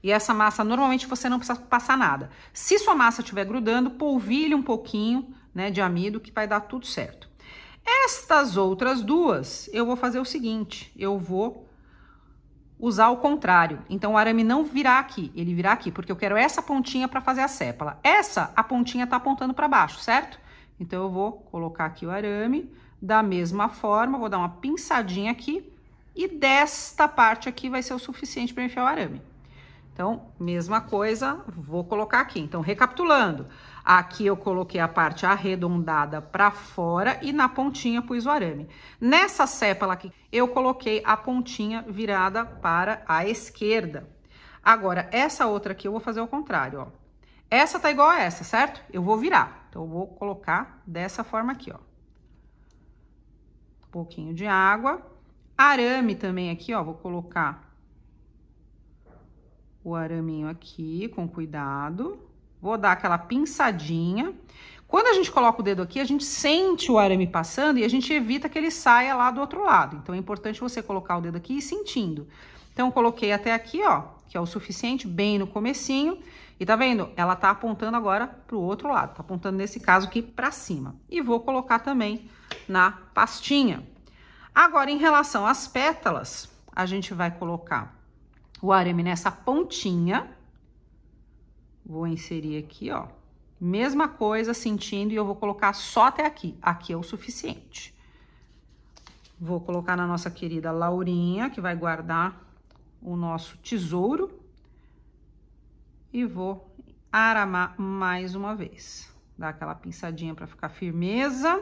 E essa massa, normalmente, você não precisa passar nada. Se sua massa estiver grudando, polvilhe um pouquinho, né, de amido, que vai dar tudo certo. Estas outras duas, eu vou fazer o seguinte, eu vou usar o contrário. Então, o arame não virá aqui, ele virá aqui, porque eu quero essa pontinha para fazer a sépala. Essa, a pontinha tá apontando para baixo, certo? Então, eu vou colocar aqui o arame, da mesma forma, vou dar uma pinçadinha aqui, e desta parte aqui vai ser o suficiente para enfiar o arame. Então, mesma coisa, vou colocar aqui. Então, recapitulando, aqui eu coloquei a parte arredondada para fora e na pontinha pus o arame. Nessa sépala aqui, eu coloquei a pontinha virada para a esquerda. Agora, essa outra aqui eu vou fazer o contrário, ó. Essa tá igual a essa, certo? Eu vou virar. Então, eu vou colocar dessa forma aqui, ó. Um pouquinho de água. Arame também aqui, ó, vou colocar o araminho aqui, com cuidado. Vou dar aquela pinçadinha. Quando a gente coloca o dedo aqui, a gente sente o arame passando e a gente evita que ele saia lá do outro lado. Então, é importante você colocar o dedo aqui e sentindo. Então, coloquei até aqui, ó, que é o suficiente, bem no comecinho. E tá vendo? Ela tá apontando agora pro outro lado. Tá apontando, nesse caso aqui, pra cima. E vou colocar também na pastinha. Agora, em relação às pétalas, a gente vai colocar o arame nessa pontinha. Vou inserir aqui, ó. Mesma coisa, sentindo, e eu vou colocar só até aqui. Aqui é o suficiente. Vou colocar na nossa querida Laurinha, que vai guardar o nosso tesouro. E vou aramar mais uma vez. Dar aquela pinçadinha para ficar firmeza.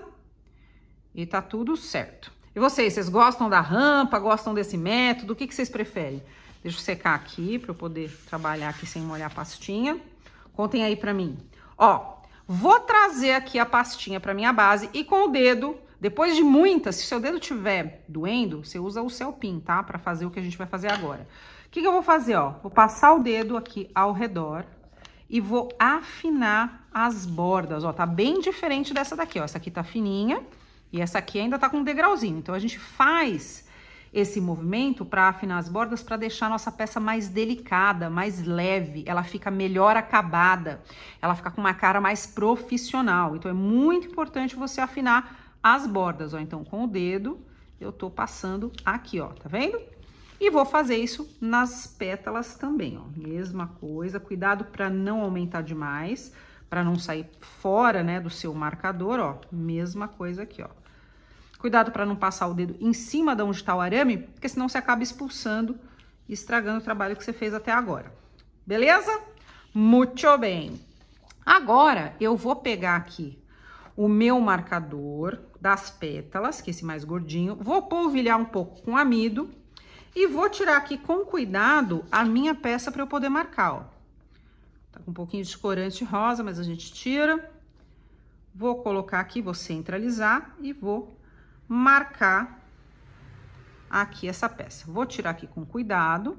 E tá tudo certo. E vocês gostam da rampa? Gostam desse método? O que vocês preferem? Deixa eu secar aqui para eu poder trabalhar aqui sem molhar a pastinha. Contem aí pra mim. Ó, vou trazer aqui a pastinha pra minha base e com o dedo, depois de muitas, se seu dedo estiver doendo, você usa o Celpin, tá? Pra fazer o que a gente vai fazer agora. O que eu vou fazer, ó? Vou passar o dedo aqui ao redor e vou afinar as bordas, ó. Tá bem diferente dessa daqui, ó. Essa aqui tá fininha e essa aqui ainda tá com um degrauzinho. Então, a gente faz esse movimento para afinar as bordas, para deixar a nossa peça mais delicada, mais leve, ela fica melhor acabada, ela fica com uma cara mais profissional. Então, é muito importante você afinar as bordas, ó. Então, com o dedo, eu tô passando aqui, ó, tá vendo? E vou fazer isso nas pétalas também, ó. Mesma coisa, cuidado para não aumentar demais, para não sair fora, né, do seu marcador, ó. Mesma coisa aqui, ó. Cuidado para não passar o dedo em cima de onde está o arame, porque senão você acaba expulsando e estragando o trabalho que você fez até agora. Beleza? Muito bem. Agora, eu vou pegar aqui o meu marcador das pétalas, que é esse mais gordinho, vou polvilhar um pouco com amido e vou tirar aqui com cuidado a minha peça para eu poder marcar, ó. Tá com um pouquinho de corante rosa, mas a gente tira. Vou colocar aqui, vou centralizar e vou marcar aqui essa peça. Vou tirar aqui com cuidado.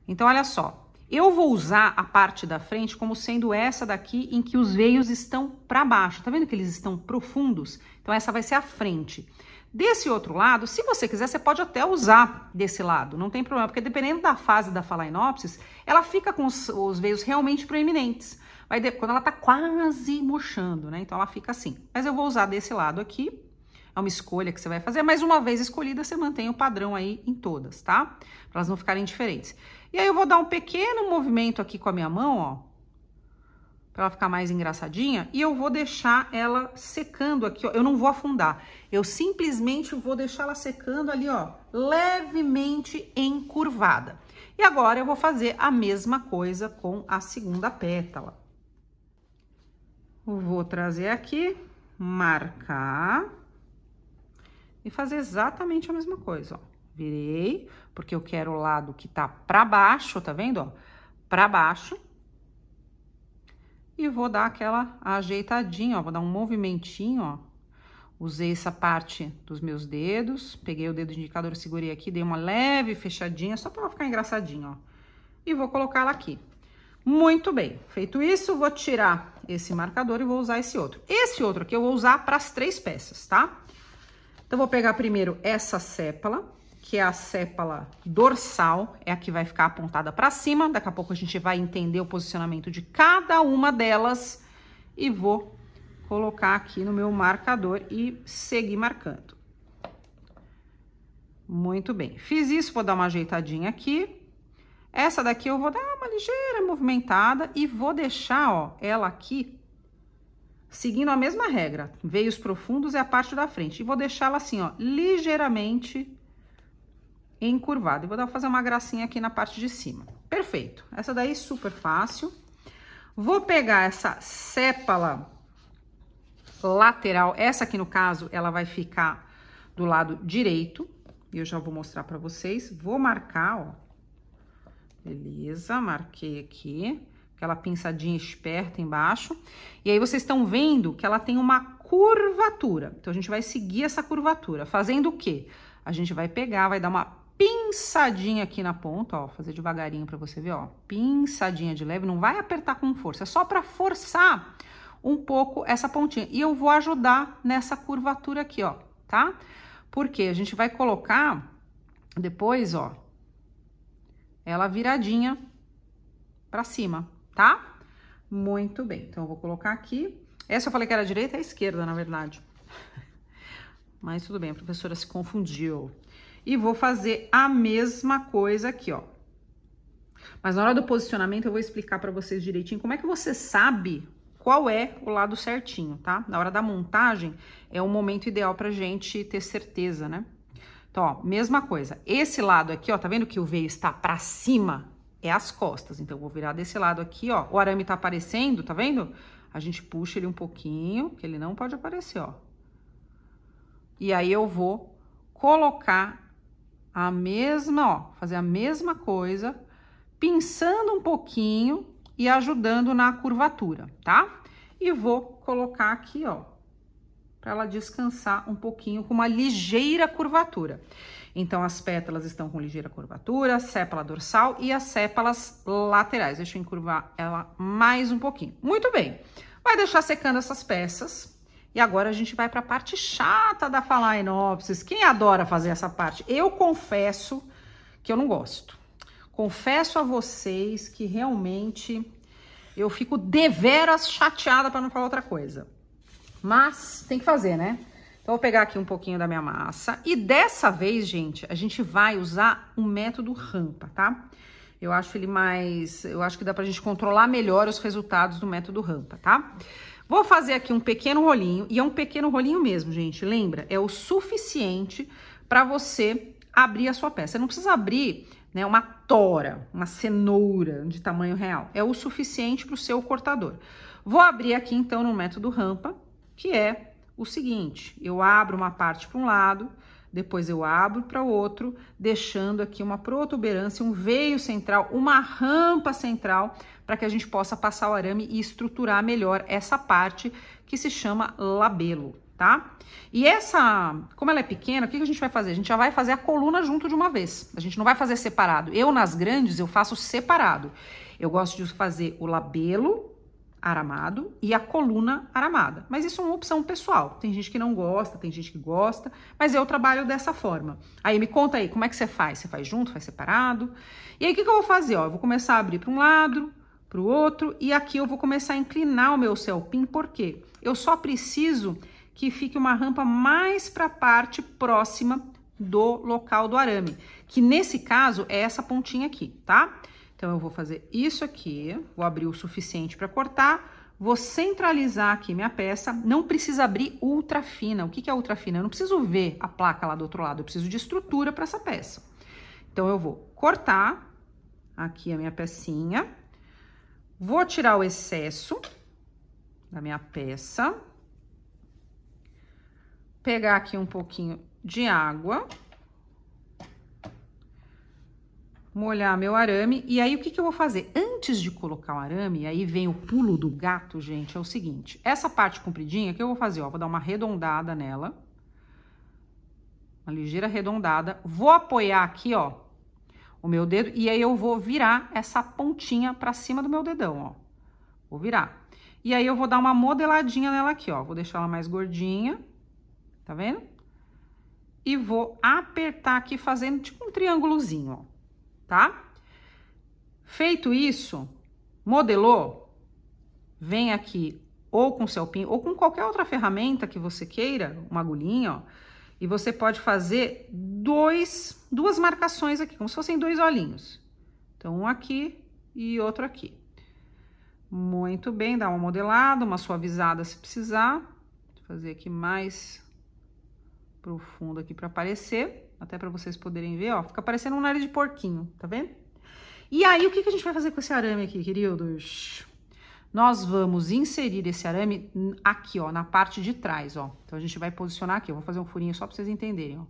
Então, olha só, eu vou usar a parte da frente como sendo essa daqui em que os veios estão para baixo. Tá vendo que eles estão profundos? Então, essa vai ser a frente. Desse outro lado, se você quiser, você pode até usar desse lado, não tem problema, porque dependendo da fase da Phalaenopsis, ela fica com os veios realmente proeminentes. Quando ela tá quase murchando, né? Então, ela fica assim. Mas eu vou usar desse lado aqui. É uma escolha que você vai fazer, mas uma vez escolhida, você mantém o padrão aí em todas, tá? Para elas não ficarem diferentes. E aí, eu vou dar um pequeno movimento aqui com a minha mão, ó, para ela ficar mais engraçadinha, e eu vou deixar ela secando aqui, ó. Eu não vou afundar, eu simplesmente vou deixar ela secando ali, ó, levemente encurvada. E agora, eu vou fazer a mesma coisa com a segunda pétala. Eu vou trazer aqui, marcar... e fazer exatamente a mesma coisa, ó. Virei, porque eu quero o lado que tá pra baixo, tá vendo, ó? Pra baixo. E vou dar aquela ajeitadinha, ó. Vou dar um movimentinho, ó. Usei essa parte dos meus dedos, peguei o dedo indicador, segurei aqui, dei uma leve fechadinha, só pra ela ficar engraçadinha, ó. E vou colocar ela aqui. Muito bem, feito isso, vou tirar esse marcador e vou usar esse outro. Esse outro aqui eu vou usar para as 3 peças, tá? Então, vou pegar primeiro essa sépala, que é a sépala dorsal, é a que vai ficar apontada para cima. Daqui a pouco a gente vai entender o posicionamento de cada uma delas. E vou colocar aqui no meu marcador e seguir marcando. Muito bem. Fiz isso, vou dar uma ajeitadinha aqui. Essa daqui eu vou dar uma ligeira movimentada e vou deixar, ó, ela aqui... seguindo a mesma regra, veios profundos é a parte da frente. E vou deixá-la assim, ó, ligeiramente encurvada. E vou fazer uma gracinha aqui na parte de cima. Perfeito. Essa daí é super fácil. Vou pegar essa sépala lateral. Essa aqui, no caso, ela vai ficar do lado direito. E eu já vou mostrar pra vocês. Vou marcar, ó. Beleza, marquei aqui. Aquela pinçadinha esperta embaixo. E aí, vocês estão vendo que ela tem uma curvatura. Então, a gente vai seguir essa curvatura. Fazendo o quê? A gente vai pegar, vai dar uma pinçadinha aqui na ponta, ó. Fazer devagarinho pra você ver, ó. Pinçadinha de leve, não vai apertar com força. É só pra forçar um pouco essa pontinha. E eu vou ajudar nessa curvatura aqui, ó, tá? Porque a gente vai colocar depois, ó, ela viradinha pra cima, tá? Muito bem, então eu vou colocar aqui. Essa eu falei que era a direita e a esquerda, na verdade. Mas tudo bem, a professora se confundiu. E vou fazer a mesma coisa aqui, ó. Mas na hora do posicionamento eu vou explicar pra vocês direitinho como é que você sabe qual é o lado certinho, tá? Na hora da montagem é o momento ideal pra gente ter certeza, né? Então, ó, mesma coisa. Esse lado aqui, ó, tá vendo que o veio está pra cima? É as costas. Então, eu vou virar desse lado aqui, ó. O arame tá aparecendo, tá vendo? A gente puxa ele um pouquinho, que ele não pode aparecer, ó. E aí, eu vou colocar a mesma, ó, fazer a mesma coisa, pinçando um pouquinho e ajudando na curvatura, tá? E vou colocar aqui, ó, para ela descansar um pouquinho com uma ligeira curvatura. Então, as pétalas estão com ligeira curvatura, sépala dorsal e as sépalas laterais. Deixa eu encurvar ela mais um pouquinho. Muito bem. Vai deixar secando essas peças. E agora a gente vai para a parte chata da Phalaenopsis. Quem adora fazer essa parte? Eu confesso que eu não gosto. Confesso a vocês que realmente eu fico deveras chateada, para não falar outra coisa. Mas tem que fazer, né? Então, vou pegar aqui um pouquinho da minha massa. E dessa vez, gente, a gente vai usar um método rampa, tá? Eu acho ele mais... Eu acho que dá pra gente controlar melhor os resultados do método rampa, tá? Vou fazer aqui um pequeno rolinho. E é um pequeno rolinho mesmo, gente. Lembra? É o suficiente pra você abrir a sua peça. Você não precisa abrir, né, uma tora, uma cenoura de tamanho real. É o suficiente pro seu cortador. Vou abrir aqui, então, no método rampa, que é o seguinte: eu abro uma parte para um lado, depois eu abro para o outro, deixando aqui uma protuberância, um veio central, uma rampa central, para que a gente possa passar o arame e estruturar melhor essa parte que se chama labelo, tá? E essa, como ela é pequena, o que a gente vai fazer? A gente já vai fazer a coluna junto de uma vez, a gente não vai fazer separado. Eu, nas grandes, eu faço separado. Eu gosto de fazer o labelo aramado e a coluna aramada, mas isso é uma opção pessoal, tem gente que não gosta, tem gente que gosta, mas eu trabalho dessa forma. Aí me conta aí, como é que você faz? Você faz junto, faz separado? E aí o que eu vou fazer? Ó, eu vou começar a abrir para um lado, para o outro, e aqui eu vou começar a inclinar o meu celpin, por quê? Eu só preciso que fique uma rampa mais para a parte próxima do local do arame, que nesse caso é essa pontinha aqui, tá? Então, eu vou fazer isso aqui, vou abrir o suficiente para cortar, vou centralizar aqui minha peça, não precisa abrir ultra fina. O que é ultra fina? Eu não preciso ver a placa lá do outro lado, eu preciso de estrutura para essa peça. Então, eu vou cortar aqui a minha pecinha, vou tirar o excesso da minha peça, pegar aqui um pouquinho de água, molhar meu arame, e aí o que eu vou fazer? Antes de colocar o arame, aí vem o pulo do gato, gente, é o seguinte, essa parte compridinha, que eu vou fazer, ó, vou dar uma arredondada nela, uma ligeira arredondada, vou apoiar aqui, ó, o meu dedo, e aí eu vou virar essa pontinha pra cima do meu dedão, ó, vou virar. E aí eu vou dar uma modeladinha nela aqui, ó, vou deixar ela mais gordinha, tá vendo? E vou apertar aqui, fazendo tipo um triângulozinho, ó. Tá? Feito isso, modelou, vem aqui ou com celpin ou com qualquer outra ferramenta que você queira, uma agulhinha, ó, e você pode fazer duas marcações aqui, como se fossem dois olhinhos. Então, um aqui e outro aqui. Muito bem, dá uma modelada, uma suavizada se precisar. Vou fazer aqui mais profundo aqui para aparecer. Até para vocês poderem ver, ó, fica parecendo um nariz de porquinho, tá vendo? E aí, o que a gente vai fazer com esse arame aqui, queridos? Nós vamos inserir esse arame aqui, ó, na parte de trás, ó. Então, a gente vai posicionar aqui, eu vou fazer um furinho só para vocês entenderem, ó.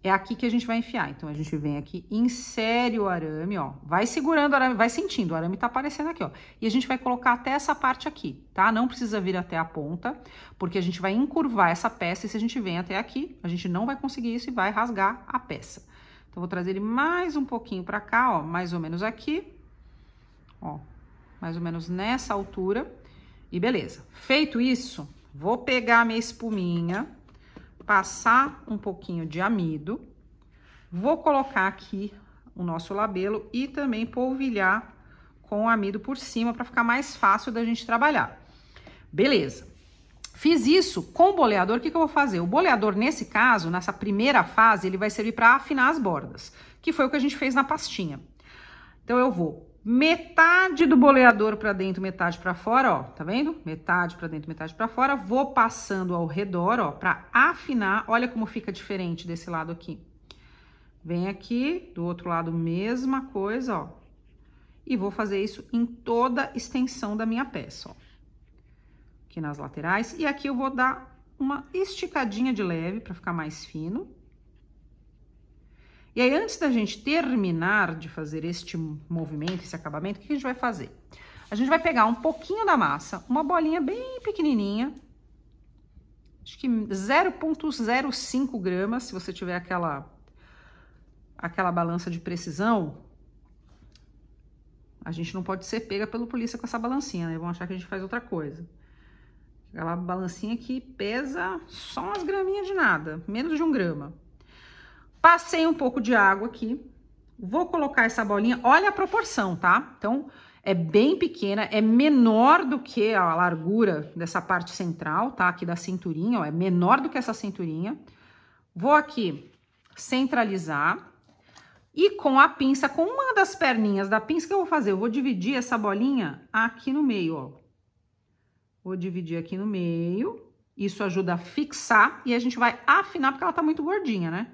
É aqui que a gente vai enfiar. Então, a gente vem aqui, insere o arame, ó. Vai segurando o arame, vai sentindo, o arame tá aparecendo aqui, ó. E a gente vai colocar até essa parte aqui, tá? Não precisa vir até a ponta, porque a gente vai encurvar essa peça e se a gente vem até aqui, a gente não vai conseguir isso e vai rasgar a peça. Então, vou trazer ele mais um pouquinho pra cá, ó, mais ou menos aqui. Ó, mais ou menos nessa altura. E beleza. Feito isso, vou pegar a minha espuminha, passar um pouquinho de amido, vou colocar aqui o nosso labelo e também polvilhar com o amido por cima para ficar mais fácil da gente trabalhar. Beleza. Fiz isso com o boleador, o que eu vou fazer? O boleador, nesse caso, nessa primeira fase, ele vai servir para afinar as bordas, que foi o que a gente fez na pastinha. Então, eu vou metade do boleador para dentro, metade para fora, ó, tá vendo? Metade para dentro, metade para fora. Vou passando ao redor, ó, para afinar. Olha como fica diferente desse lado aqui. Vem aqui, do outro lado, mesma coisa, ó. E vou fazer isso em toda a extensão da minha peça, ó. Aqui nas laterais. E aqui eu vou dar uma esticadinha de leve para ficar mais fino. E aí, antes da gente terminar de fazer este movimento, esse acabamento, o que a gente vai fazer? A gente vai pegar um pouquinho da massa, uma bolinha bem pequenininha, acho que 0,05 gramas, se você tiver aquela balança de precisão, a gente não pode ser pega pelo polícia com essa balancinha, né? Vão achar que a gente faz outra coisa. Aquela balancinha que pesa só umas graminhas de nada, menos de 1 grama. Passei um pouco de água aqui, vou colocar essa bolinha, olha a proporção, tá? Então, é bem pequena, é menor do que a largura dessa parte central, tá? Aqui da cinturinha, ó, é menor do que essa cinturinha. Vou aqui centralizar e com a pinça, com uma das perninhas da pinça, que eu vou fazer? Eu vou dividir essa bolinha aqui no meio, ó. Vou dividir aqui no meio, isso ajuda a fixar e a gente vai afinar, porque ela tá muito gordinha, né?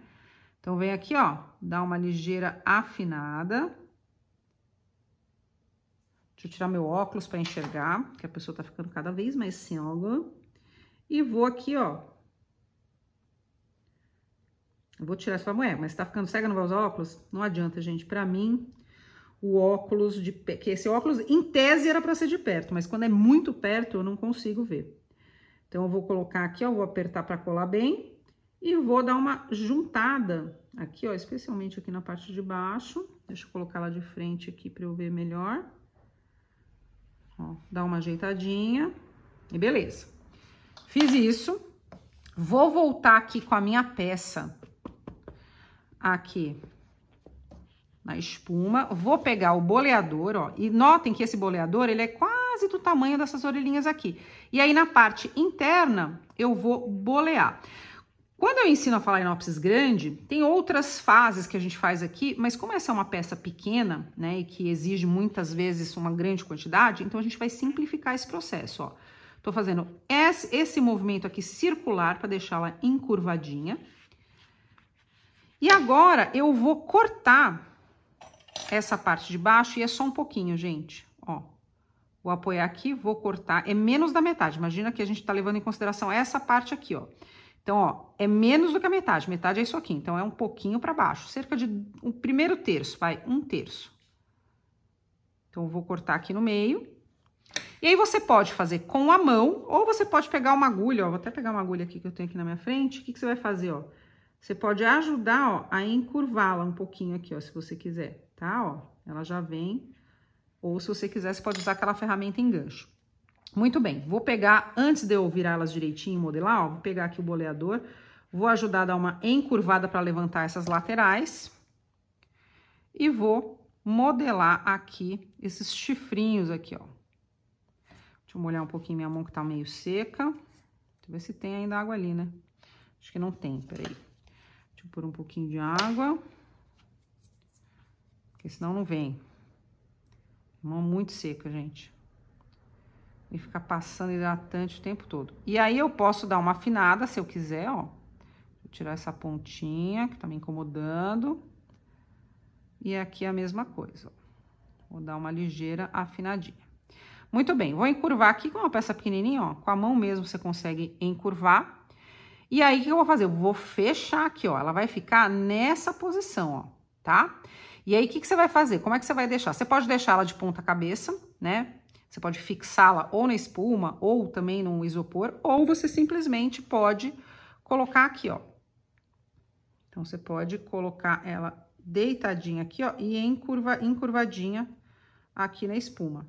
Então, vem aqui, ó, dá uma ligeira afinada. Deixa eu tirar meu óculos para enxergar, que a pessoa tá ficando cada vez mais cega. E vou aqui, ó, Eu vou tirar essa mulher, mas tá ficando cega, não vai usar óculos? Não adianta, gente. Pra mim, o óculos de perto, que esse óculos, em tese, era pra ser de perto, mas quando é muito perto, eu não consigo ver. Então, eu vou colocar aqui, ó, vou apertar pra colar bem e vou dar uma juntada aqui, ó, especialmente aqui na parte de baixo. Deixa eu colocar lá de frente aqui pra eu ver melhor. Ó, dá uma ajeitadinha e beleza. Fiz isso. Vou voltar aqui com a minha peça aqui na espuma. Vou pegar o boleador, ó, e notem que esse boleador, ele é quase do tamanho dessas orelhinhas aqui. E aí, na parte interna, eu vou bolear. Quando eu ensino a falar inópsis grande, tem outras fases que a gente faz aqui, mas como essa é uma peça pequena, né, e que exige muitas vezes uma grande quantidade, então a gente vai simplificar esse processo, ó. Tô fazendo esse movimento aqui circular para deixá-la encurvadinha. E agora eu vou cortar essa parte de baixo e é só um pouquinho, gente, ó. Vou apoiar aqui, vou cortar, é menos da metade, imagina que a gente tá levando em consideração essa parte aqui, ó. Então, ó, é menos do que a metade é isso aqui, então é um pouquinho para baixo, cerca de um primeiro terço, vai, 1/3. Então, eu vou cortar aqui no meio. E aí, você pode fazer com a mão, ou você pode pegar uma agulha, ó, vou até pegar uma agulha aqui que eu tenho aqui na minha frente. O que que você vai fazer, ó? Você pode ajudar, ó, a encurvá-la um pouquinho aqui, ó, se você quiser, tá? Ó, ela já vem, ou se você quiser, você pode usar aquela ferramenta em gancho. Muito bem, vou pegar, antes de eu virar elas direitinho e modelar, ó, vou pegar aqui o boleador, vou ajudar a dar uma encurvada para levantar essas laterais e vou modelar aqui esses chifrinhos aqui, ó. Deixa eu molhar um pouquinho minha mão que tá meio seca. Deixa eu ver se tem ainda água ali, né? Acho que não tem, peraí. Deixa eu pôr um pouquinho de água. Porque senão não vem. Mão muito seca, gente. E ficar passando hidratante o tempo todo. E aí, eu posso dar uma afinada, se eu quiser, ó. Vou tirar essa pontinha, que tá me incomodando. E aqui a mesma coisa, ó. Vou dar uma ligeira afinadinha. Muito bem, vou encurvar aqui com uma peça pequenininha, ó. Com a mão mesmo você consegue encurvar. E aí, o que eu vou fazer? Eu vou fechar aqui, ó. Ela vai ficar nessa posição, ó, tá? E aí, o que que você vai fazer? Como é que você vai deixar? Você pode deixar ela de ponta cabeça, né? Você pode fixá-la ou na espuma, ou também no isopor, ou você simplesmente pode colocar aqui, ó. Então, você pode colocar ela deitadinha aqui, ó, e encurvadinha aqui na espuma,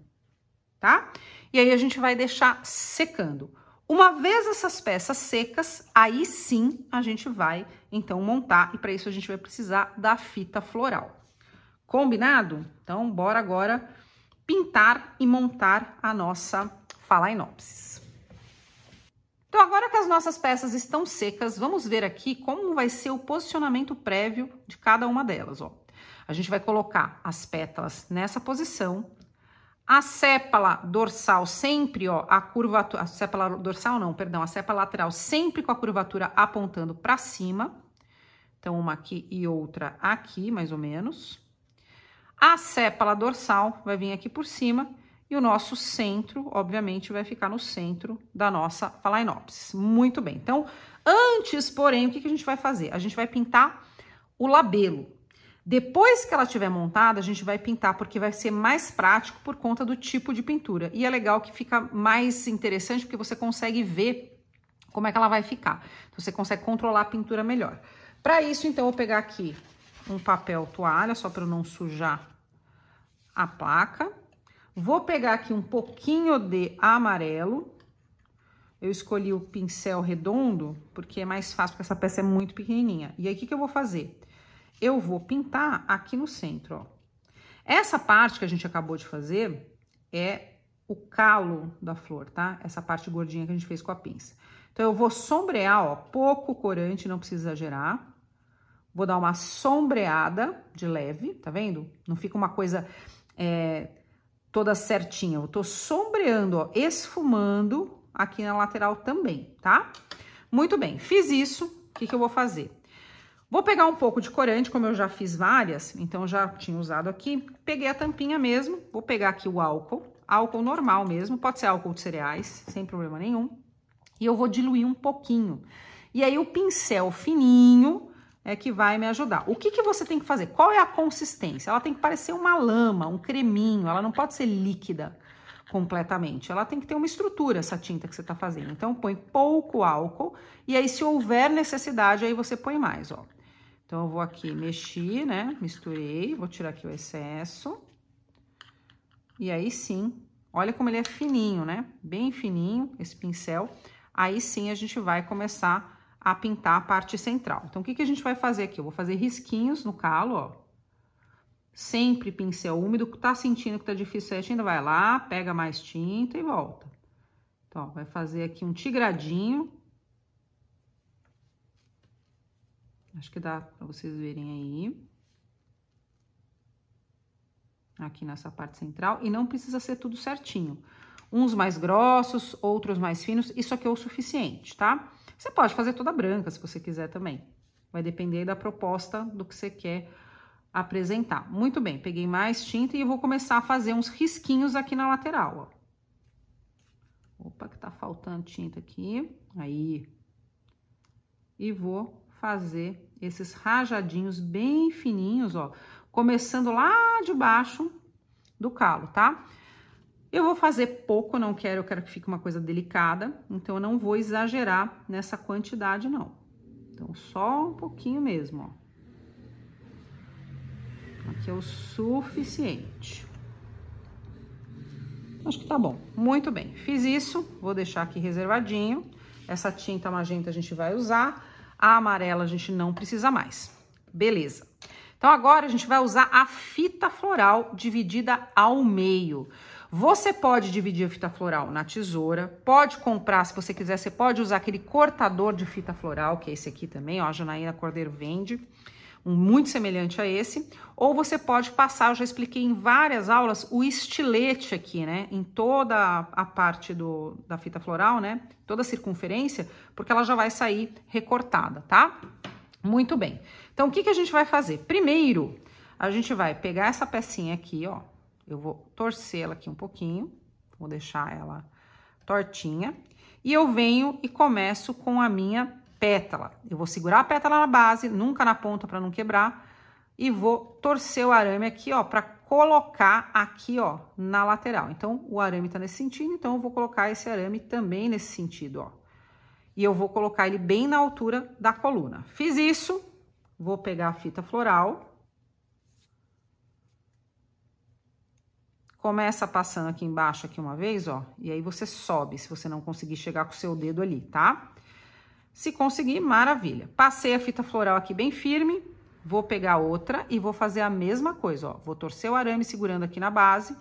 tá? E aí, a gente vai deixar secando. Uma vez essas peças secas, aí sim a gente vai, então, montar. E para isso, a gente vai precisar da fita floral. Combinado? Então, bora agora pintar e montar a nossa Phalaenopsis. Então, agora que as nossas peças estão secas, vamos ver aqui como vai ser o posicionamento prévio de cada uma delas, ó. A gente vai colocar as pétalas nessa posição, a sépala dorsal sempre, ó, a curvatura, a sépala dorsal não, perdão, a sépala lateral sempre com a curvatura apontando para cima. Então, uma aqui e outra aqui, mais ou menos. A sépala dorsal vai vir aqui por cima e o nosso centro, obviamente, vai ficar no centro da nossa Phalaenopsis. Muito bem. Então, antes, porém, o que que a gente vai fazer? A gente vai pintar o labelo. Depois que ela estiver montada, a gente vai pintar, porque vai ser mais prático por conta do tipo de pintura. E é legal que fica mais interessante, porque você consegue ver como é que ela vai ficar. Você consegue controlar a pintura melhor. Para isso, então, eu vou pegar aqui um papel toalha, só para eu não sujar a placa. Vou pegar aqui um pouquinho de amarelo. Eu escolhi o pincel redondo, porque é mais fácil, porque essa peça é muito pequenininha. E aí, o que que eu vou fazer? Eu vou pintar aqui no centro, ó. Essa parte que a gente acabou de fazer é o calo da flor, tá? Essa parte gordinha que a gente fez com a pinça. Então, eu vou sombrear, ó, pouco corante, não precisa exagerar. Vou dar uma sombreada de leve, tá vendo? Não fica uma coisa toda certinha. Eu tô sombreando, ó, esfumando aqui na lateral também, tá? Muito bem, fiz isso. O que que eu vou fazer? Vou pegar um pouco de corante, como eu já fiz várias, então já tinha usado aqui. Peguei a tampinha mesmo, vou pegar aqui o álcool normal mesmo, pode ser álcool de cereais, sem problema nenhum. E eu vou diluir um pouquinho. E aí, o pincel fininho, é que vai me ajudar. O que que você tem que fazer? Qual é a consistência? Ela tem que parecer uma lama, um creminho, ela não pode ser líquida completamente. Ela tem que ter uma estrutura, essa tinta que você tá fazendo. Então, põe pouco álcool e aí, se houver necessidade, aí você põe mais, ó. Então, eu vou aqui mexer, né? Misturei, vou tirar aqui o excesso. E aí, sim, olha como ele é fininho, né? Bem fininho, esse pincel. Aí, sim, a gente vai começar a pintar a parte central. Então, o que que a gente vai fazer aqui? Eu vou fazer risquinhos no calo, ó. Sempre pincel úmido, tá sentindo que tá difícil, a tinta vai lá, pega mais tinta e volta. Então, ó, vai fazer aqui um tigradinho. Acho que dá pra vocês verem aí. Aqui nessa parte central. E não precisa ser tudo certinho. Uns mais grossos, outros mais finos. Isso aqui é o suficiente, tá? Você pode fazer toda branca, se você quiser também. Vai depender da proposta do que você quer apresentar. Muito bem, peguei mais tinta e eu vou começar a fazer uns risquinhos aqui na lateral, ó. Opa, que tá faltando tinta aqui. Aí. E vou fazer esses rajadinhos bem fininhos, ó. Começando lá de baixo do calo, tá? Eu vou fazer pouco, eu quero que fique uma coisa delicada, então eu não vou exagerar nessa quantidade, não. Então, só um pouquinho mesmo, ó. Aqui é o suficiente. Acho que tá bom. Muito bem. Fiz isso, vou deixar aqui reservadinho. Essa tinta magenta a gente vai usar, a amarela a gente não precisa mais. Beleza. Então, agora a gente vai usar a fita floral dividida ao meio. Você pode dividir a fita floral na tesoura, pode comprar, se você quiser, você pode usar aquele cortador de fita floral, que é esse aqui também, ó, a Janaína Cordeiro vende, um muito semelhante a esse, ou você pode passar, eu já expliquei em várias aulas, o estilete aqui, né, em toda a parte da fita floral, né, toda a circunferência, porque ela já vai sair recortada, tá? Muito bem. Então, o que que a gente vai fazer? Primeiro, a gente vai pegar essa pecinha aqui, ó, eu vou torcer ela aqui um pouquinho, vou deixar ela tortinha, e eu venho e começo com a minha pétala. Eu vou segurar a pétala na base, nunca na ponta para não quebrar, e vou torcer o arame aqui, ó, para colocar aqui, ó, na lateral. Então, o arame tá nesse sentido, então eu vou colocar esse arame também nesse sentido, ó. E eu vou colocar ele bem na altura da coluna. Fiz isso, vou pegar a fita floral. Começa passando aqui embaixo, aqui uma vez, ó, e aí você sobe, se você não conseguir chegar com o seu dedo ali, tá? Se conseguir, maravilha. Passei a fita floral aqui bem firme, vou pegar outra e vou fazer a mesma coisa, ó. Vou torcer o arame segurando aqui na base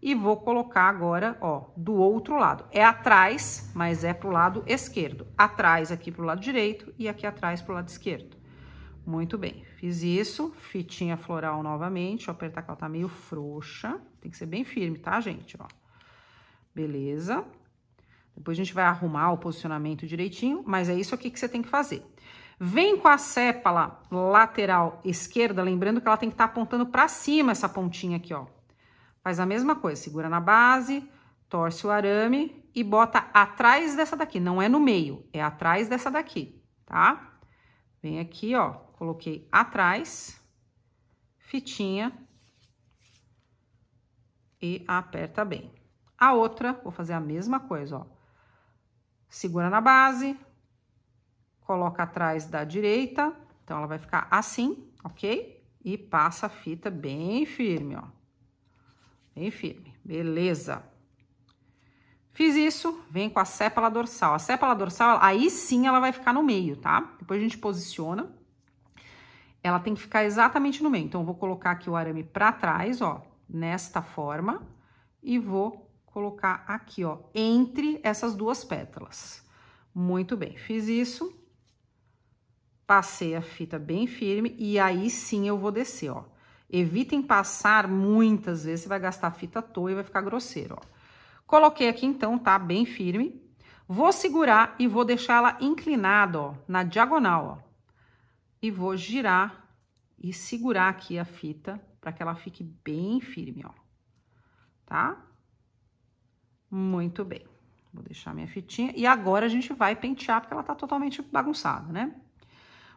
e vou colocar agora, ó, do outro lado. É atrás, mas é pro lado esquerdo. Atrás aqui pro lado direito e aqui atrás pro lado esquerdo. Muito bem, fiz isso, fitinha floral novamente, deixa eu apertar que ela tá meio frouxa, tem que ser bem firme, tá, gente, ó. Beleza. Depois a gente vai arrumar o posicionamento direitinho, mas é isso aqui que você tem que fazer. Vem com a sépala lateral esquerda, lembrando que ela tem que estar apontando pra cima essa pontinha aqui, ó. Faz a mesma coisa, segura na base, torce o arame e bota atrás dessa daqui, não é no meio, é atrás dessa daqui, tá? Vem aqui, ó, coloquei atrás, fitinha e aperta bem. A outra, vou fazer a mesma coisa, ó. Segura na base, coloca atrás da direita, então ela vai ficar assim, ok? E passa a fita bem firme, ó. Bem firme, beleza. Fiz isso, vem com a sépala dorsal. A sépala dorsal, aí sim ela vai ficar no meio, tá? Depois a gente posiciona. Ela tem que ficar exatamente no meio. Então, eu vou colocar aqui o arame pra trás, ó, nesta forma. E vou colocar aqui, ó, entre essas duas pétalas. Muito bem, fiz isso. Passei a fita bem firme e aí sim eu vou descer, ó. Evitem passar muitas vezes, você vai gastar a fita à toa e vai ficar grosseiro, ó. Coloquei aqui, então, tá bem firme. Vou segurar e vou deixar ela inclinada, ó, na diagonal, ó. E vou girar e segurar aqui a fita para que ela fique bem firme, ó. Tá? Muito bem. Vou deixar minha fitinha. E agora a gente vai pentear, porque ela tá totalmente bagunçada, né?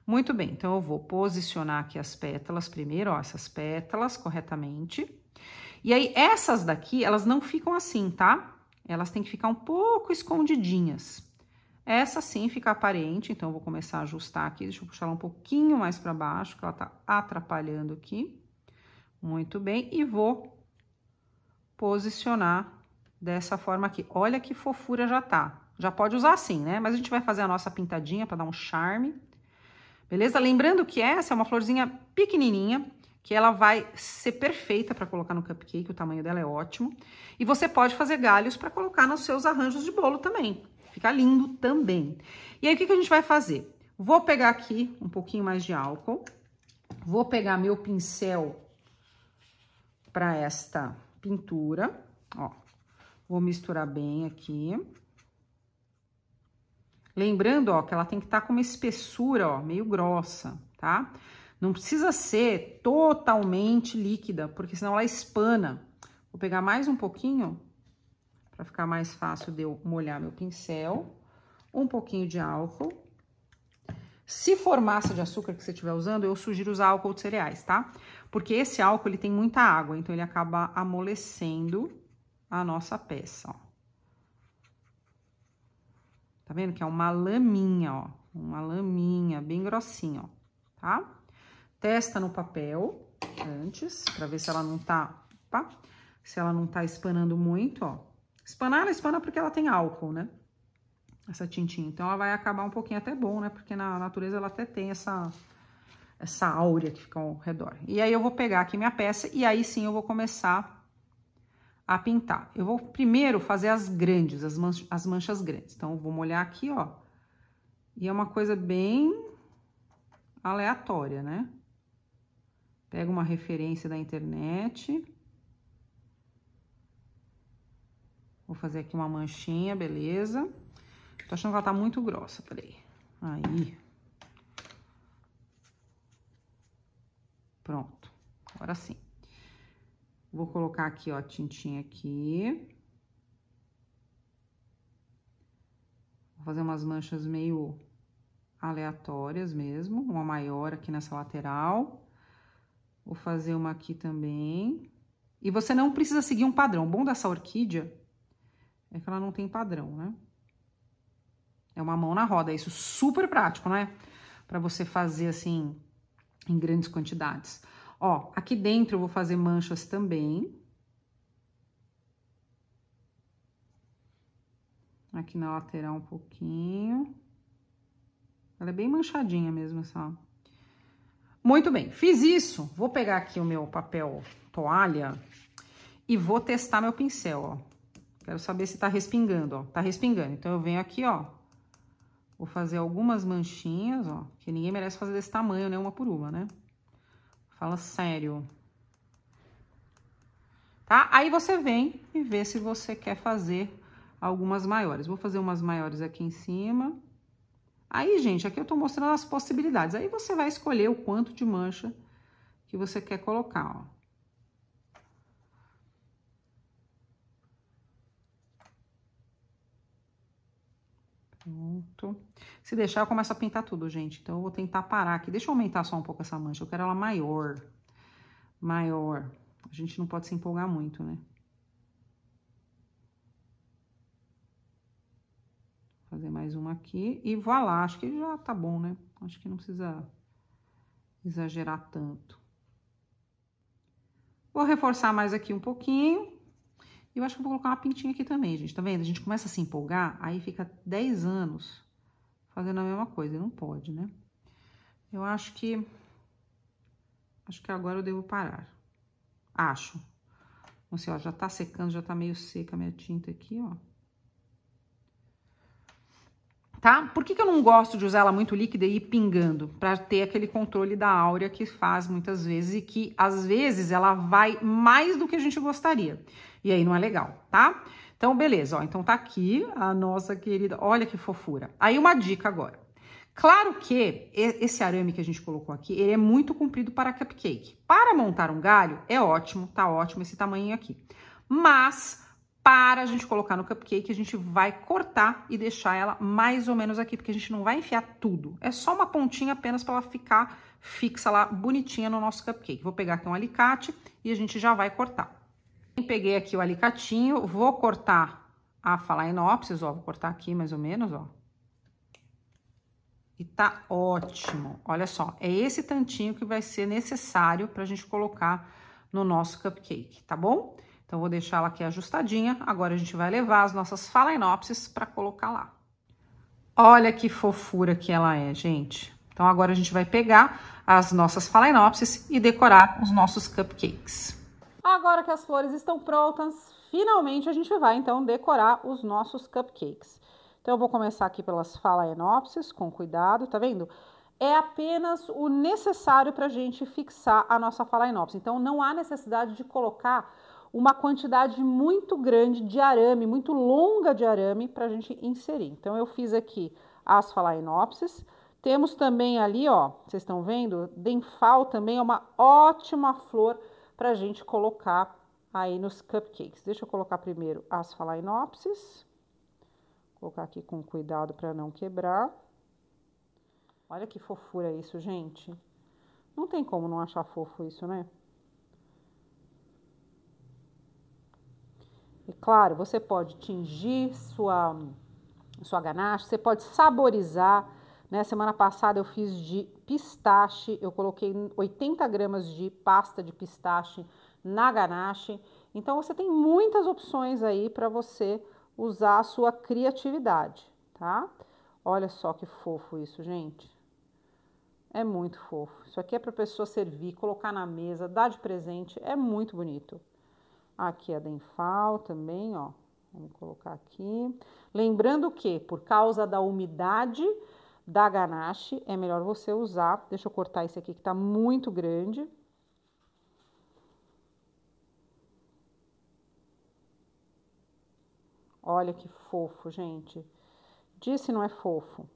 Muito bem, então eu vou posicionar aqui as pétalas primeiro, ó, essas pétalas corretamente. E aí, essas daqui, elas não ficam assim, tá? Elas têm que ficar um pouco escondidinhas. Essa sim fica aparente, então eu vou começar a ajustar aqui. Deixa eu puxar ela um pouquinho mais para baixo, que ela tá atrapalhando aqui. Muito bem, e vou posicionar dessa forma aqui. Olha que fofura já tá. Já pode usar assim, né? Mas a gente vai fazer a nossa pintadinha para dar um charme. Beleza? Lembrando que essa é uma florzinha pequenininha, que ela vai ser perfeita para colocar no cupcake, o tamanho dela é ótimo. E você pode fazer galhos para colocar nos seus arranjos de bolo também. Fica lindo também. E aí, o que a gente vai fazer? Vou pegar aqui um pouquinho mais de álcool. Vou pegar meu pincel para esta pintura, ó. Vou misturar bem aqui. Lembrando, ó, que ela tem que estar com uma espessura, ó, meio grossa, tá? Não precisa ser totalmente líquida, porque senão ela espana. Vou pegar mais um pouquinho, para ficar mais fácil de eu molhar meu pincel. Um pouquinho de álcool. Se for massa de açúcar que você estiver usando, eu sugiro usar álcool de cereais, tá? Porque esse álcool, ele tem muita água, então ele acaba amolecendo a nossa peça, ó. Tá vendo que é uma laminha, ó, uma laminha bem grossinha, ó, tá? Testa no papel antes, pra ver se ela não tá, opa, se ela não tá espanando muito, ó. Espanar, ela espana porque ela tem álcool, né? Essa tintinha, então ela vai acabar um pouquinho até bom, né? Porque na natureza ela até tem essa áurea que fica ao redor. E aí eu vou pegar aqui minha peça e aí sim eu vou começar a pintar. Eu vou primeiro fazer as grandes, as manchas grandes. Então, eu vou molhar aqui, ó. E é uma coisa bem aleatória, né? Pego uma referência da internet. Vou fazer aqui uma manchinha, beleza? Tô achando que ela tá muito grossa, peraí. Aí. Pronto. Agora sim. Vou colocar aqui, ó, a tintinha aqui. Vou fazer umas manchas meio aleatórias mesmo. Uma maior aqui nessa lateral. Vou fazer uma aqui também. E você não precisa seguir um padrão. O bom dessa orquídea é que ela não tem padrão, né? É uma mão na roda. Isso super prático, né? Pra você fazer, assim, em grandes quantidades. Ó, aqui dentro eu vou fazer manchas também. Aqui na lateral um pouquinho. Ela é bem manchadinha mesmo, essa. Muito bem, fiz isso. Vou pegar aqui o meu papel toalha e vou testar meu pincel, ó. Quero saber se tá respingando, ó. Tá respingando. Então, eu venho aqui, ó. Vou fazer algumas manchinhas, ó. Que ninguém merece fazer desse tamanho, né? Uma por uma, né? Fala sério. Tá? Aí você vem e vê se você quer fazer algumas maiores. Vou fazer umas maiores aqui em cima. Aí, gente, aqui eu tô mostrando as possibilidades. Aí você vai escolher o quanto de mancha que você quer colocar, ó. Pronto. Se deixar, eu começo a pintar tudo, gente. Então, eu vou tentar parar aqui. Deixa eu aumentar só um pouco essa mancha. Eu quero ela maior. Maior. A gente não pode se empolgar muito, né? Vou fazer mais uma aqui. E voilá. Acho que já tá bom, né? Acho que não precisa exagerar tanto. Vou reforçar mais aqui um pouquinho. E eu acho que eu vou colocar uma pintinha aqui também, gente. Tá vendo? A gente começa a se empolgar, aí fica 10 anos fazendo a mesma coisa. E não pode, né? Eu acho que agora eu devo parar. Acho. Não sei, ó, já tá secando, já tá meio seca a minha tinta aqui, ó. Tá? Por que eu não gosto de usar ela muito líquida e ir pingando? Pra ter aquele controle da áurea que faz muitas vezes e que, às vezes, ela vai mais do que a gente gostaria. E aí não é legal, tá? Então, beleza, ó. Então, tá aqui a nossa querida... Olha que fofura. Aí, uma dica agora. Claro que esse arame que a gente colocou aqui, ele é muito comprido para cupcake. Para montar um galho, é ótimo, tá ótimo esse tamanho aqui. Mas... para a gente colocar no cupcake, a gente vai cortar e deixar ela mais ou menos aqui, porque a gente não vai enfiar tudo. É só uma pontinha apenas para ela ficar fixa lá, bonitinha no nosso cupcake. Vou pegar aqui um alicate e a gente já vai cortar. Peguei aqui o alicatinho, vou cortar a phalaenopsis, ó, vou cortar aqui mais ou menos, ó. E tá ótimo. Olha só, é esse tantinho que vai ser necessário pra gente colocar no nosso cupcake, tá bom? Então, vou deixar ela aqui ajustadinha. Agora, a gente vai levar as nossas phalaenopsis para colocar lá. Olha que fofura que ela é, gente. Então, agora a gente vai pegar as nossas phalaenopsis e decorar os nossos cupcakes. Agora que as flores estão prontas, finalmente a gente vai, então, decorar os nossos cupcakes. Então, eu vou começar aqui pelas phalaenopsis, com cuidado, tá vendo? É apenas o necessário para a gente fixar a nossa phalaenopsis. Então, não há necessidade de colocar uma quantidade muito grande de arame, muito longa de arame para a gente inserir. Então, eu fiz aqui as phalaenopsis. Temos também ali, ó, vocês estão vendo? Denfal também é uma ótima flor para a gente colocar aí nos cupcakes. Deixa eu colocar primeiro as phalaenopsis. Vou colocar aqui com cuidado para não quebrar. Olha que fofura isso, gente. Não tem como não achar fofo isso, né? E claro, você pode tingir sua ganache, você pode saborizar, né? Semana passada eu fiz de pistache, eu coloquei 80 gramas de pasta de pistache na ganache. Então, você tem muitas opções aí para você usar a sua criatividade, tá? Olha só que fofo isso, gente. É muito fofo. Isso aqui é para a pessoa servir, colocar na mesa, dar de presente, é muito bonito. Aqui a Denfal também, ó. Vamos colocar aqui. Lembrando que, por causa da umidade da ganache, é melhor você usar. Deixa eu cortar esse aqui que tá muito grande. Olha que fofo, gente. Disse não é fofo.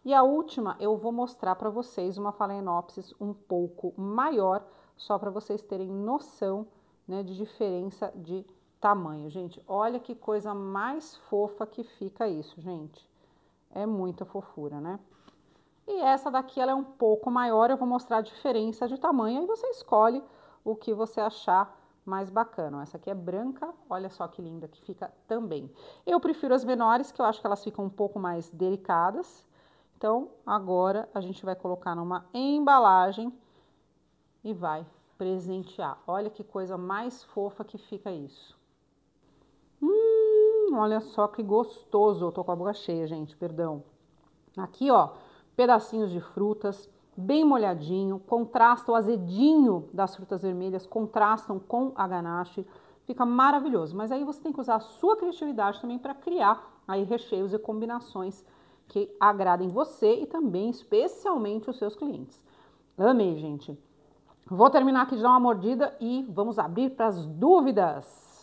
E a última, eu vou mostrar para vocês uma phalaenopsis um pouco maior, só para vocês terem noção, né, de diferença de tamanho. Gente, olha que coisa mais fofa que fica isso, gente. É muita fofura, né? E essa daqui, ela é um pouco maior, eu vou mostrar a diferença de tamanho, aí você escolhe o que você achar mais bacana. Essa aqui é branca, olha só que linda que fica também. Eu prefiro as menores, que eu acho que elas ficam um pouco mais delicadas. Então, agora a gente vai colocar numa embalagem e vai presentear. Olha que coisa mais fofa que fica isso. Olha só que gostoso. Eu tô com a boca cheia, gente, perdão. Aqui, ó, pedacinhos de frutas, bem molhadinho, contrasta o azedinho das frutas vermelhas, contrastam com a ganache. Fica maravilhoso. Mas aí você tem que usar a sua criatividade também para criar aí recheios e combinações que agradem você e também, especialmente, os seus clientes. Amei, gente. Vou terminar aqui de dar uma mordida e vamos abrir para as dúvidas.